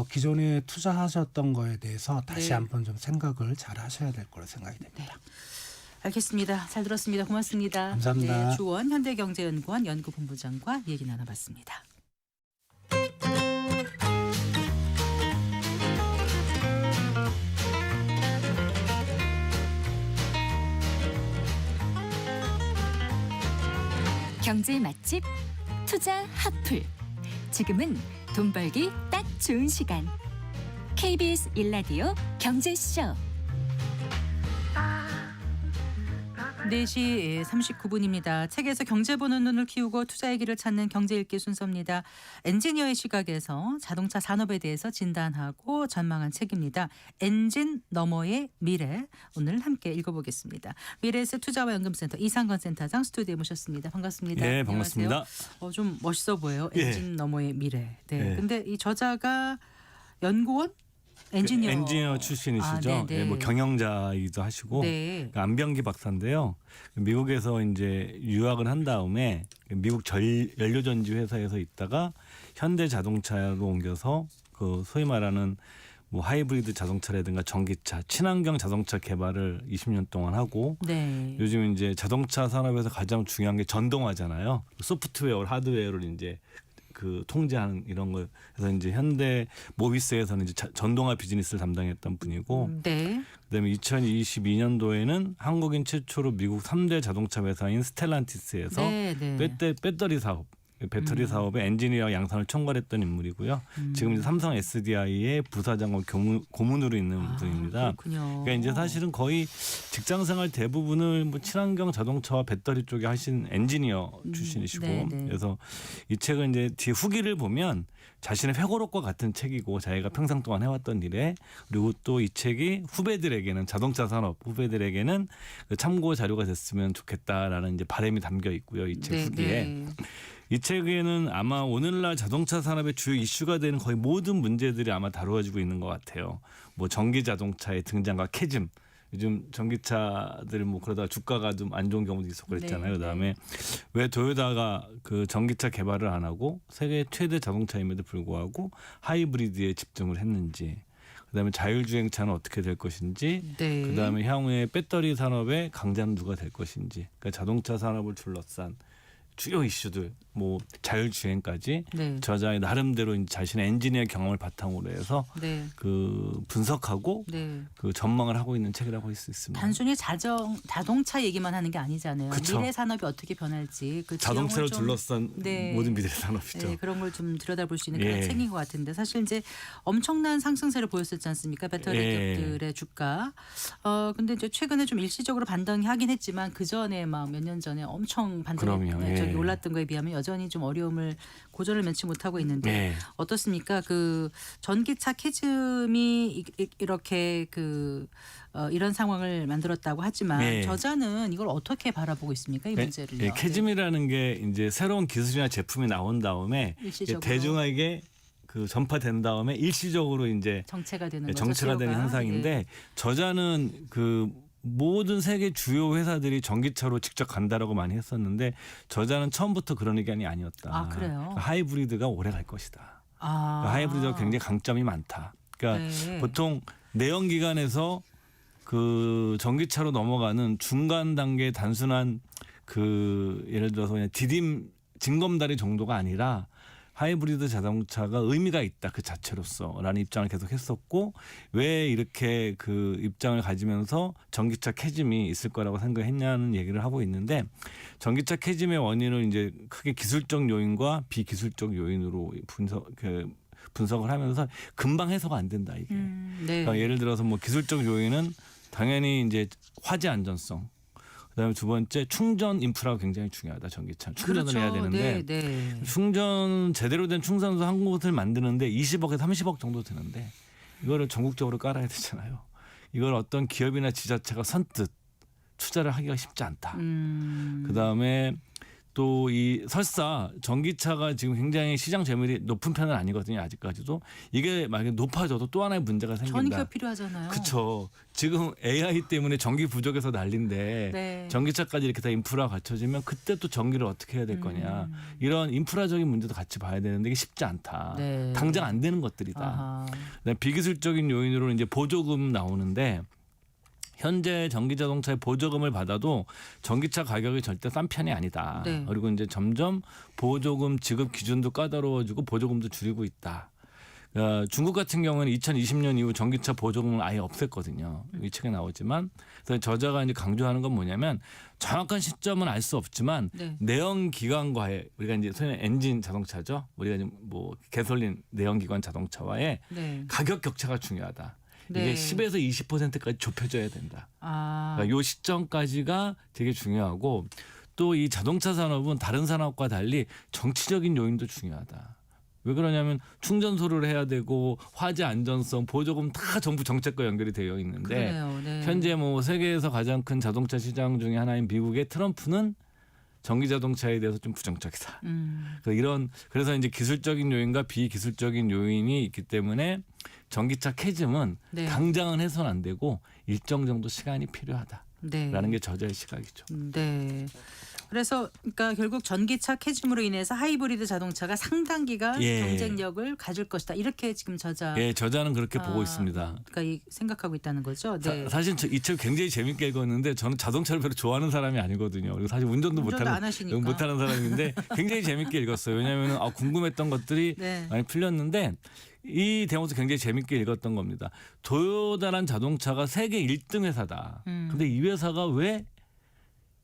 기존에 투자하셨던 거에 대해서 다시 네. 한번 좀 생각을 잘 하셔야 될 거로 생각이 됩니다. 알겠습니다. 잘 들었습니다. 고맙습니다. 감사합니다. 네, 주원 현대경제연구원 연구본부장과 얘기 나눠봤습니다. 경제 맛집 투자 핫플. 지금은 돈 벌기 딱 좋은 시간. KBS 1라디오 경제쇼. 4시 39분입니다. 책에서 경제 보는 눈을 키우고 투자의 길을 찾는 경제 읽기 순서입니다. 엔지니어의 시각에서 자동차 산업에 대해서 진단하고 전망한 책입니다. 엔진 너머의 미래. 오늘 함께 읽어보겠습니다. 미래에셋 투자와 연금센터 이상건 센터장 스튜디오에 모셨습니다. 반갑습니다. 네, 반갑습니다. 안녕하세요. 좀 멋있어 보여요. 예. 엔진 너머의 미래. 네. 예. 근데 이 저자가 연구원 엔지니어 출신이시죠. 아, 네네. 뭐 경영자이기도 하시고 네. 안병기 박사인데요. 미국에서 이제 유학을 한 다음에 미국 연료전지 회사에서 있다가 현대자동차로 옮겨서 그 소위 말하는 뭐 하이브리드 자동차라든가 전기차, 친환경 자동차 개발을 20년 동안 하고 네. 요즘 이제 자동차 산업에서 가장 중요한 게 전동화잖아요. 소프트웨어, 하드웨어를 이제 그 통제하는 이런 거. 그래서 이제 현대 모비스에서는 이제 전동화 비즈니스를 담당했던 분이고, 네. 그다음에 2022년도에는 한국인 최초로 미국 3대 자동차 회사인 스텔란티스에서 네, 네. 배터리 사업. 배터리 사업의 엔지니어 양산을 총괄했던 인물이고요. 지금 이제 삼성 SDI의 부사장과 고문으로 있는 분입니다. 그렇군요. 그러니까 이제 사실은 거의 직장생활 대부분을 뭐 친환경 자동차와 배터리 쪽에 하신 엔지니어 출신이시고, 네, 네. 그래서 이 책은 이제 뒤에 후기를 보면 자신의 회고록과 같은 책이고 자기가 평생 동안 해왔던 일에, 그리고 또 이 책이 후배들에게는, 자동차 산업 후배들에게는 그 참고 자료가 됐으면 좋겠다라는 이제 바람이 담겨 있고요. 이 책 네, 후기에. 네. 이 책에는 아마 오늘날 자동차 산업의 주요 이슈가 되는 거의 모든 문제들이 아마 다루어지고 있는 것 같아요. 뭐 전기 자동차의 등장과 캐즘. 요즘 전기차들 뭐 그러다가 주가가 좀 안 좋은 경우도 있었고 그랬잖아요. 네, 그다음에 왜 토요타가 그 전기차 개발을 안 하고 세계 최대 자동차임에도 불구하고 하이브리드에 집중을 했는지. 그다음에 자율주행차는 어떻게 될 것인지, 네. 그다음에 향후에 배터리 산업의 강자는 누가 될 것인지, 그러니까 자동차 산업을 둘러싼 주요 이슈들, 뭐 자율주행까지 네. 저자의 나름대로 이제 자신의 엔지니어 경험을 바탕으로 해서 네. 그 분석하고 네. 그 전망을 하고 있는 책이라고 할 수 있습니다. 단순히 자동차 얘기만 하는 게 아니잖아요. 그쵸. 미래 산업이 어떻게 변할지 그 자동차를 지형을 좀, 둘러싼 네. 모든 미래 산업이죠. 네, 그런 걸 좀 들여다볼 수 있는 그런 예. 책인 것 같은데, 사실 이제 엄청난 상승세를 보였었지 않습니까? 배터리 예. 기업들의 주가. 근데 이제 최근에 좀 일시적으로 반등하긴 했지만 그 전에 막 몇 년 전에 엄청 그럼요. 예. 저기 올랐던 거에 비하면 여전히 좀 어려움을 고전을 면치 못하고 있는데 예. 어떻습니까? 그 전기차 캐즘이 이렇게 이런 상황을 만들었다고 하지만 예. 저자는 이걸 어떻게 바라보고 있습니까? 이 문제를요. 예, 캐즘이라는 게 이제 새로운 기술이나 제품이 나온 다음에 일시적으로. 대중에게 그 전파된 다음에 일시적으로 이제 정체가 되는 거죠. 정체가 되는 수요가. 현상인데, 네. 저자는 그 모든 세계 주요 회사들이 전기차로 직접 간다라고 많이 했었는데, 저자는 처음부터 그런 의견이 아니었다. 아, 그래요? 그러니까 하이브리드가 오래 갈 것이다. 아. 그러니까 하이브리드가 굉장히 강점이 많다. 그러니까 네. 보통 내연기관에서 그 전기차로 넘어가는 중간 단계 단순한 그 예를 들어서 그냥 디딤 징검다리 정도가 아니라 하이브리드 자동차가 의미가 있다 그 자체로서라는 입장을 계속 했었고, 왜 이렇게 그 입장을 가지면서 전기차 캐즘이 있을 거라고 생각했냐는 얘기를 하고 있는데, 전기차 캐즘의 원인을 이제 크게 기술적 요인과 비기술적 요인으로 분석을 하면서 금방 해소가 안 된다 이게. 네. 그러니까 예를 들어서 뭐 기술적 요인은 당연히 이제 화재 안전성. 그다음에 두 번째 충전 인프라가 굉장히 중요하다. 전기차 충전을 그렇죠. 해야 되는데 네, 네. 충전 제대로 된 충전소 한 곳을 만드는데 20억에서 30억 정도 드는데 이거를 전국적으로 깔아야 되잖아요. 이걸 어떤 기업이나 지자체가 선뜻 투자를 하기가 쉽지 않다. 그다음에 또 이 설사 전기차가 지금 굉장히 시장 점유율이 높은 편은 아니거든요. 아직까지도. 이게 만약에 높아져도 또 하나의 문제가 생긴다. 전기가 필요하잖아요. 그렇죠. 지금 AI 때문에 전기 부족해서 난리인데 네. 전기차까지 이렇게 다 인프라가 갖춰지면 그때 또 전기를 어떻게 해야 될 거냐. 이런 인프라적인 문제도 같이 봐야 되는데 이게 쉽지 않다. 네. 당장 안 되는 것들이다. 아하. 그다음에 비기술적인 요인으로 이제 보조금 나오는데, 현재 전기 자동차의 보조금을 받아도 전기차 가격이 절대 싼 편이 아니다. 네. 그리고 이제 점점 보조금 지급 기준도 까다로워지고 보조금도 줄이고 있다. 중국 같은 경우는 2020년 이후 전기차 보조금을 아예 없앴거든요. 이 책에 나오지만, 그래서 저자가 이제 강조하는 건 뭐냐면, 정확한 시점은 알 수 없지만 네. 내연기관과의, 우리가 이제 소위 엔진 자동차죠. 우리가 이제 뭐 개솔린 내연기관 자동차와의 네. 가격 격차가 중요하다. 네. 이게 10에서 20%까지 좁혀져야 된다. 아. 그러니까 요 시점까지가 되게 중요하고, 또 이 자동차 산업은 다른 산업과 달리 정치적인 요인도 중요하다. 왜 그러냐면 충전소를 해야 되고 화재 안전성, 보조금 다 전부 정책과 연결이 되어 있는데, 그래요. 네. 현재 뭐 세계에서 가장 큰 자동차 시장 중에 하나인 미국의 트럼프는 전기 자동차에 대해서 좀 부정적이다. 그래서 이제 기술적인 요인과 비기술적인 요인이 있기 때문에 전기차 캐즘은 네. 당장은 해소는 안 되고 일정 정도 시간이 필요하다라는 네. 게 저자의 시각이죠. 네. 그래서 그러니까 결국 전기차 캐즘으로 인해서 하이브리드 자동차가 상당 기간 예. 경쟁력을 가질 것이다. 이렇게 지금 저자 예, 저자는 그렇게 보고 있습니다. 그러니까 생각하고 있다는 거죠. 네. 사실 이 책 굉장히 재밌게 읽었는데 저는 자동차를 별로 좋아하는 사람이 아니거든요. 그리고 사실 운전도 안 하시니까. 못하는 사람인데 굉장히 재밌게 읽었어요. 왜냐하면 궁금했던 것들이 네. 많이 풀렸는데 이 대목도 굉장히 재밌게 읽었던 겁니다. 도요타란 자동차가 세계 1등 회사다. 근데 이 회사가 왜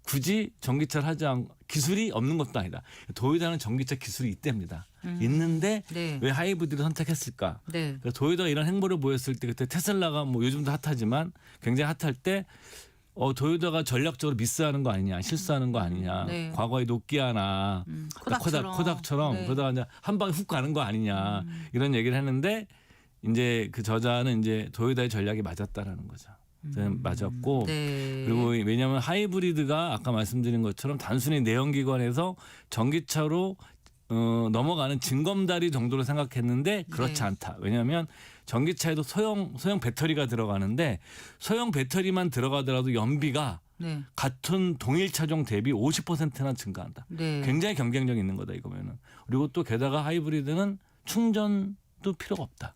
굳이 전기차를 하지 않고 기술이 없는 것도 아니다. 도요타는 전기차 기술이 있답니다. 있는데 네. 왜 하이브리드를 선택했을까? 네. 그러니까 도요타가 이런 행보를 보였을 때 그때 테슬라가 뭐 요즘도 핫하지만 굉장히 핫할 때 도요타가 전략적으로 미스하는 거 아니냐, 실수하는 거 아니냐. 네. 과거의 노키아나 코닥처럼 네. 그러다가 이제 한 방에 훅 가는 거 아니냐 이런 얘기를 했는데 이제 그 저자는 이제 도요타의 전략이 맞았다라는 거죠. 맞았고 네. 그리고 왜냐하면 하이브리드가 아까 말씀드린 것처럼 단순히 내연기관에서 전기차로 넘어가는 징검다리 정도로 생각했는데 그렇지 네. 않다. 왜냐하면 전기차에도 소형 배터리가 들어가는데 소형 배터리만 들어가더라도 연비가 네. 같은 동일 차종 대비 50%나 증가한다. 네. 굉장히 경쟁력이 있는 거다 이거면은. 그리고 또 게다가 하이브리드는 충전도 필요가 없다.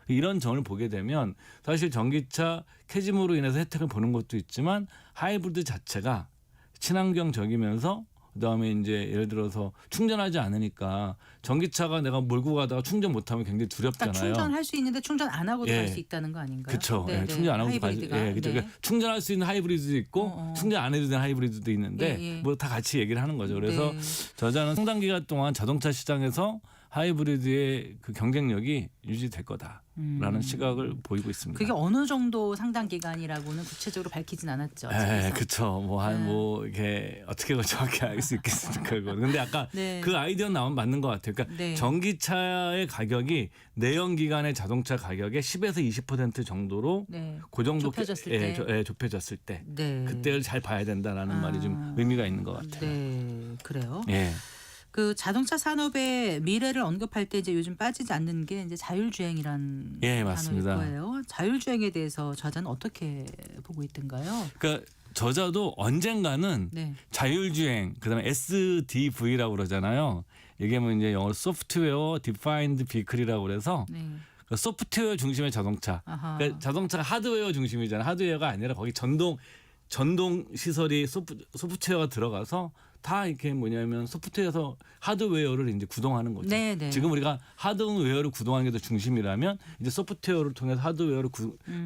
이런 점을 보게 되면 사실 전기차 캐즘으로 인해서 혜택을 보는 것도 있지만 하이브리드 자체가 친환경적이면서 그다음에 이제 예를 들어서 충전하지 않으니까 전기차가 내가 몰고 가다가 충전 못하면 굉장히 두렵잖아요. 그러니까 충전할 수 있는데 충전 안 하고도 예. 갈 수 있다는 거 아닌가요? 그렇죠. 네, 네. 충전 안 하고 하이브리드가. 그렇죠. 네. 그러니까 충전할 수 있는 하이브리드도 있고 충전 안 해도 되는 하이브리드도 있는데 예, 예. 뭐 다 같이 얘기를 하는 거죠. 그래서 네. 저자는 상당 기간 동안 자동차 시장에서 하이브리드의 그 경쟁력이 유지될 거다라는 시각을 보이고 있습니다. 그게 어느 정도 상당 기간이라고는 구체적으로 밝히진 않았죠. 네, 그렇죠. 뭐 이게 어떻게 정확히 알 수 있겠습니까? 그거. 근데 아까 네. 그 아이디어 나오면 맞는 것 같아요. 그러니까 네. 전기차의 가격이 내연기관의 자동차 가격의 10에서 20% 정도로 네. 그 정도 좁혀졌을 때. 좁혀졌을 때 네. 그때를 잘 봐야 된다라는 말이 좀 의미가 있는 것 같아요. 네, 그래요. 예. 그 자동차 산업의 미래를 언급할 때 이제 요즘 빠지지 않는 게 이제 자율주행이란 예, 단어일 맞습니다. 거예요. 자율주행에 대해서 저자는 어떻게 보고 있던가요? 그러니까 저자도 언젠가는 네. 자율주행 그다음에 SDV라고 그러잖아요. 이게 뭐 이제 영어로 소프트웨어 디파인드 비클이라고 그래서 네. 그러니까 소프트웨어 중심의 자동차. 아하. 그러니까 자동차가 하드웨어 중심이잖아요. 하드웨어가 아니라 거기 전동 시설이 소프트웨어가 들어가서 다 이렇게 뭐냐면 소프트웨어에서 하드웨어를 이제 구동하는 거죠. 네, 네. 지금 우리가 하드웨어를 구동하는 게 더 중심이라면 이제 소프트웨어를 통해서 하드웨어를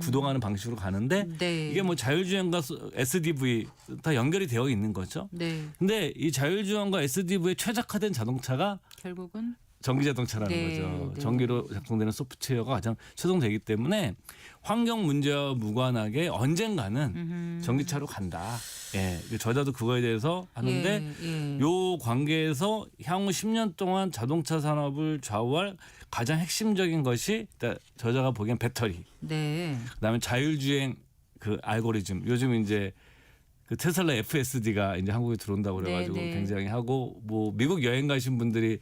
구동하는 방식으로 가는데 네. 이게 뭐 자율주행과 SDV 다 연결이 되어 있는 거죠. 네. 근데 이 자율주행과 SDV에 최적화된 자동차가 결국은 전기 자동차라는 네, 거죠. 네. 전기로 작동되는 소프트웨어가 가장 최종되기 때문에 환경 문제와 무관하게 언젠가는 전기차로 간다. 예, 저자도 그거에 대해서 하는데 예. 요 관계에서 향후 10년 동안 자동차 산업을 좌우할 가장 핵심적인 것이 일단 저자가 보기엔 배터리, 네. 그다음에 자율주행 그 알고리즘. 요즘 이제 그 테슬라 FSD가 이제 한국에 들어온다고 그래가지고 네, 네. 굉장히 하고 뭐 미국 여행 가신 분들이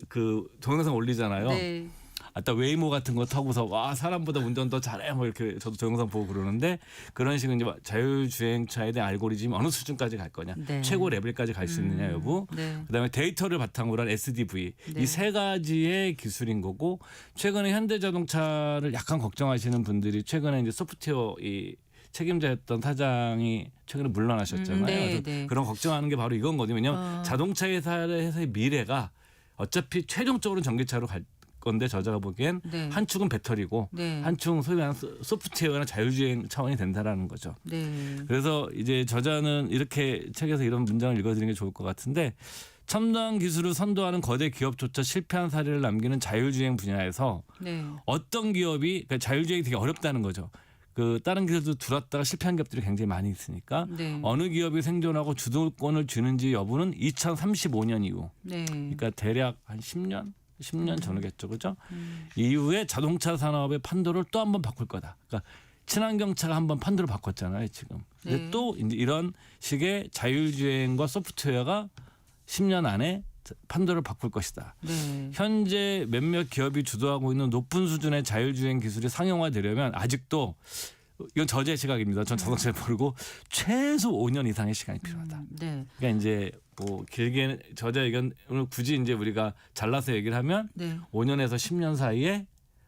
그 동영상 올리잖아요. 네. 아까 웨이모 같은 거 타고서 와 사람보다 운전 더 잘해 뭐 이렇게 저도 동영상 보고 그러는데 그런 식으로 이제 자율주행차에 대한 알고리즘이 어느 수준까지 갈 거냐, 네. 최고 레벨까지 갈 수 있느냐 여부, 네. 그다음에 데이터를 바탕으로 한 SDV 네. 이 세 가지의 기술인 거고 최근에 현대자동차를 약간 걱정하시는 분들이 최근에 이제 소프트웨어 이 책임자였던 사장이 최근에 물러나셨잖아요. 네, 그래서 네. 그런 걱정하는 게 바로 이건 거든요. 왜냐하면 자동차 회사의 미래가 어차피 최종적으로 전기차로 갈 건데 저자가 보기엔 네. 한 축은 배터리고 네. 한 축은 소위 말하는 소프트웨어나 자율주행 차원이 된다라는 거죠. 네. 그래서 이제 저자는 이렇게 책에서 이런 문장을 읽어드리는 게 좋을 것 같은데 첨단 기술을 선도하는 거대 기업조차 실패한 사례를 남기는 자율주행 분야에서 네. 어떤 기업이 그러니까 자율주행이 되게 어렵다는 거죠. 그 다른 기술도 들어왔다가 실패한 기업들이 굉장히 많이 있으니까 네. 어느 기업이 생존하고 주도권을 쥐는지 여부는 2035년 이후. 네. 그러니까 대략 한 10년 전이겠죠, 그죠? 이후에 자동차 산업의 판도를 또 한 번 바꿀 거다. 그러니까 친환경차가 한 번 판도를 바꿨잖아요, 지금. 근데 네. 또 이제 이런 식의 자율주행과 소프트웨어가 10년 안에 판도를 바꿀 것이다. 네. 현재 몇몇 기업이 주도하고 있는 높은 수준의 자율주행 기술이 상용화되려면 아직도 이건 저자의 시각입니다. 전 자동차를 모르고 최소 5년 이상의 시간이 필요하다. 네. 그러니까 이제 뭐 길게 저자 의견을 굳이 이제 우리가 잘라서 얘기를 하면 네. 5년에서 10년 사이에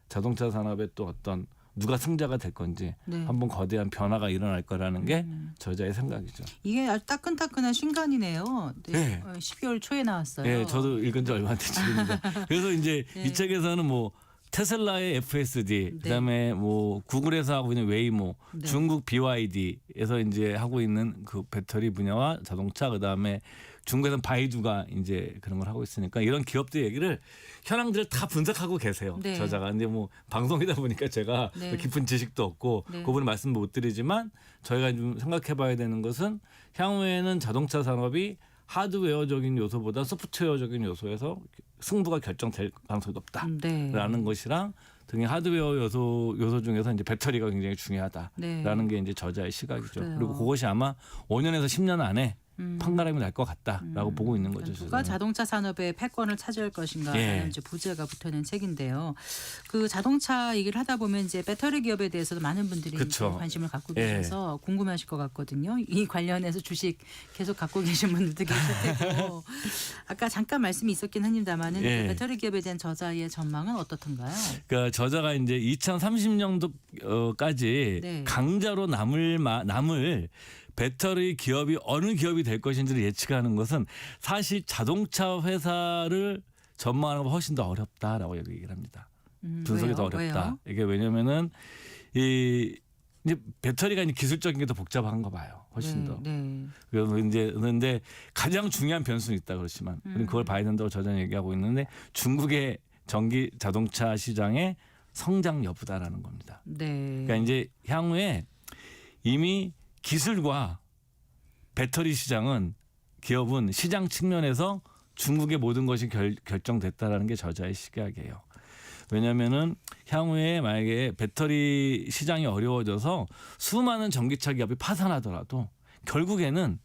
자동차 산업의 또 어떤 누가 승자가 될 건지 네. 한번 거대한 변화가 일어날 거라는 게 저자의 생각이죠. 이게 아주 따끈따끈한 신간이네요. 네. 네. 12월 초에 나왔어요. 예, 저도 읽은 지 얼마 안 된 책입니다. 그래서 이제 네. 이 책에서는 뭐 테슬라의 FSD, 네. 그다음에 뭐 구글에서 하고 있는 웨이모, 네. 중국 BYD에서 이제 하고 있는 그 배터리 분야와 자동차, 그다음에 중국에서는 바이두가 이제 그런 걸 하고 있으니까 이런 기업들 얘기를 현황들을 다 분석하고 계세요. 네. 저자가. 근데 뭐 방송이다 보니까 제가 네. 깊은 지식도 없고 네. 그분을 말씀 못 드리지만 저희가 좀 생각해봐야 되는 것은 향후에는 자동차 산업이 하드웨어적인 요소보다 소프트웨어적인 요소에서 승부가 결정될 가능성이 높다라는 네. 것이랑 등의 하드웨어 요소 중에서 이제 배터리가 굉장히 중요하다라는 네. 게 이제 저자의 시각이죠. 그래요. 그리고 그것이 아마 5년에서 10년 안에 판가름이 날 것 같다라고 보고 있는 거죠. 그러니까 누가 저자는. 자동차 산업의 패권을 차지할 것인가라는 예. 이제 부제가 붙어있는 책인데요. 그 자동차 얘기를 하다 보면 이제 배터리 기업에 대해서도 많은 분들이 그쵸. 이제 관심을 갖고 예. 계셔서 궁금하실 것 같거든요. 이 관련해서 주식 계속 갖고 계신 분들도 계실 테고 아까 잠깐 말씀이 있었긴 합니다만은 예. 그 배터리 기업에 대한 저자의 전망은 어떻던가요? 그러니까 저자가 이제 2030년도까지 네. 강자로 남을 배터리 기업이 어느 기업이 될 것인지를 예측하는 것은 사실 자동차 회사를 전망하는 것보다 훨씬 더 어렵다라고 얘기를 합니다. 분석이 더 어렵다. 왜요? 이게 왜냐면은 이제 배터리가 이제 기술적인 게 더 복잡한가 봐요. 훨씬 더. 네. 그래서 이제 그런데 가장 중요한 변수는 있다 그렇지만 우리는 그걸 봐야 된다고 저자는 얘기하고 있는데 중국의 전기 자동차 시장의 성장 여부다라는 겁니다. 네. 그러니까 이제 향후에 이미 기술과 배터리 시장은 기업은 시장 측면에서 중국의 모든 것이 결정됐다라는 게 저자의 시각이에요. 왜냐하면은 향후에 만약에 배터리 시장이 어려워져서 수많은 전기차 기업이 파산하더라도 결국에는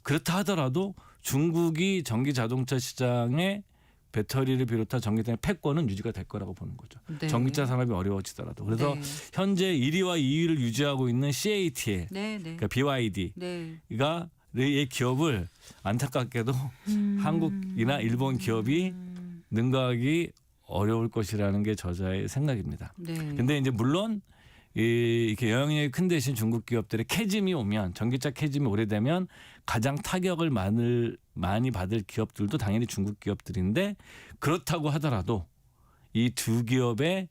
그렇다 하더라도 중국이 전기 자동차 시장에 배터리를 비롯한 전기차의 패권은 유지가 될 거라고 보는 거죠. 네. 전기차 산업이 어려워지더라도. 그래서 네. 현재 1위와 2위를 유지하고 있는 CATL, 네. 네. 그러니까 BYD가 네. 이 기업을 안타깝게도 한국이나 일본 기업이 능가하기 어려울 것이라는 게 저자의 생각입니다. 네. 근데 이제 물론 이렇게 영향력이 큰 대신 중국 기업들의 캐즘이 오면 전기차 캐즘이 오래되면 가장 타격을 많이 받을 기업들도 당연히 중국 기업들인데 그렇다고 하더라도 이 두 기업의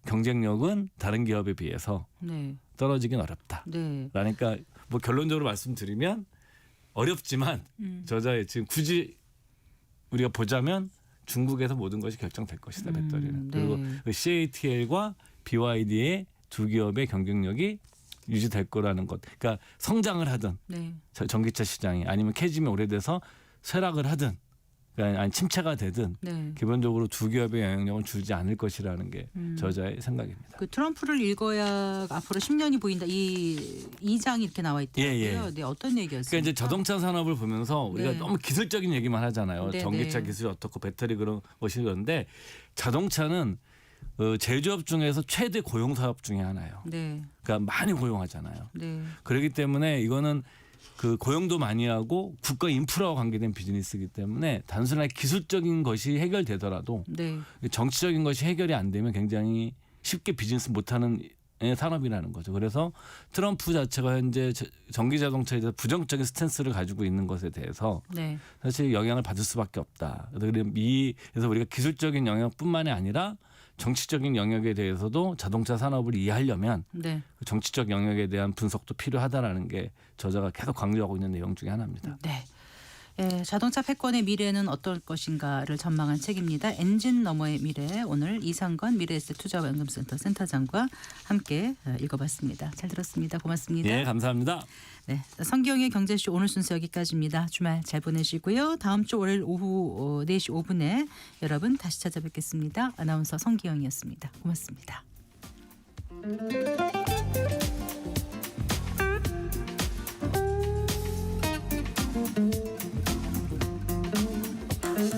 경쟁력은 다른 기업에 비해서 네. 떨어지긴 어렵다. 네. 그러니까 뭐 결론적으로 말씀드리면 어렵지만 저자의 지금 굳이 우리가 보자면 중국에서 모든 것이 결정될 것이다 배터리는. 네. 그리고 그 CATL과 BYD의 두 기업의 경쟁력이 유지될 거라는 것. 그러니까 성장을 하든 네. 전기차 시장이 아니면 캐즘이 오래돼서 쇠락을 하든 그러니까 아니 침체가 되든 네. 기본적으로 두 기업의 영향력은 줄지 않을 것이라는 게 저자의 생각입니다. 그 트럼프를 읽어야 앞으로 10년이 보인다. 이 장이 이렇게 나와 있더라고요. 예. 네, 어떤 얘기였어요? 그러니까 이제 자동차 산업을 보면서 우리가 네. 너무 기술적인 얘기만 하잖아요. 네, 전기차 네. 기술이 어떻고 배터리 그런 것이 그런데 자동차는 제조업 중에서 최대 고용 사업 중에 하나예요. 네. 그러니까 많이 고용하잖아요. 네. 그렇기 때문에 이거는 그 고용도 많이 하고 국가 인프라와 관계된 비즈니스이기 때문에 단순하게 기술적인 것이 해결되더라도 네. 정치적인 것이 해결이 안 되면 굉장히 쉽게 비즈니스 못하는 산업이라는 거죠. 그래서 트럼프 자체가 현재 전기 자동차에 대해서 부정적인 스탠스를 가지고 있는 것에 대해서 네. 사실 영향을 받을 수밖에 없다. 그래서 우리가 기술적인 영역뿐만이 아니라 정치적인 영역에 대해서도 자동차 산업을 이해하려면 네. 그 정치적 영역에 대한 분석도 필요하다라는 게 저자가 계속 강조하고 있는 내용 중에 하나입니다. 네. 예, 자동차 패권의 미래는 어떨 것인가를 전망한 책입니다. 엔진 너머의 미래. 오늘 이상건 미래에셋 투자연금센터 센터장과 함께 읽어봤습니다. 잘 들었습니다. 고맙습니다. 네, 감사합니다. 네, 성기영의 경제쇼 오늘 순서 여기까지입니다. 주말 잘 보내시고요. 다음 주 월요일 오후 4시 5분에 여러분 다시 찾아뵙겠습니다. 아나운서 성기영이었습니다. 고맙습니다.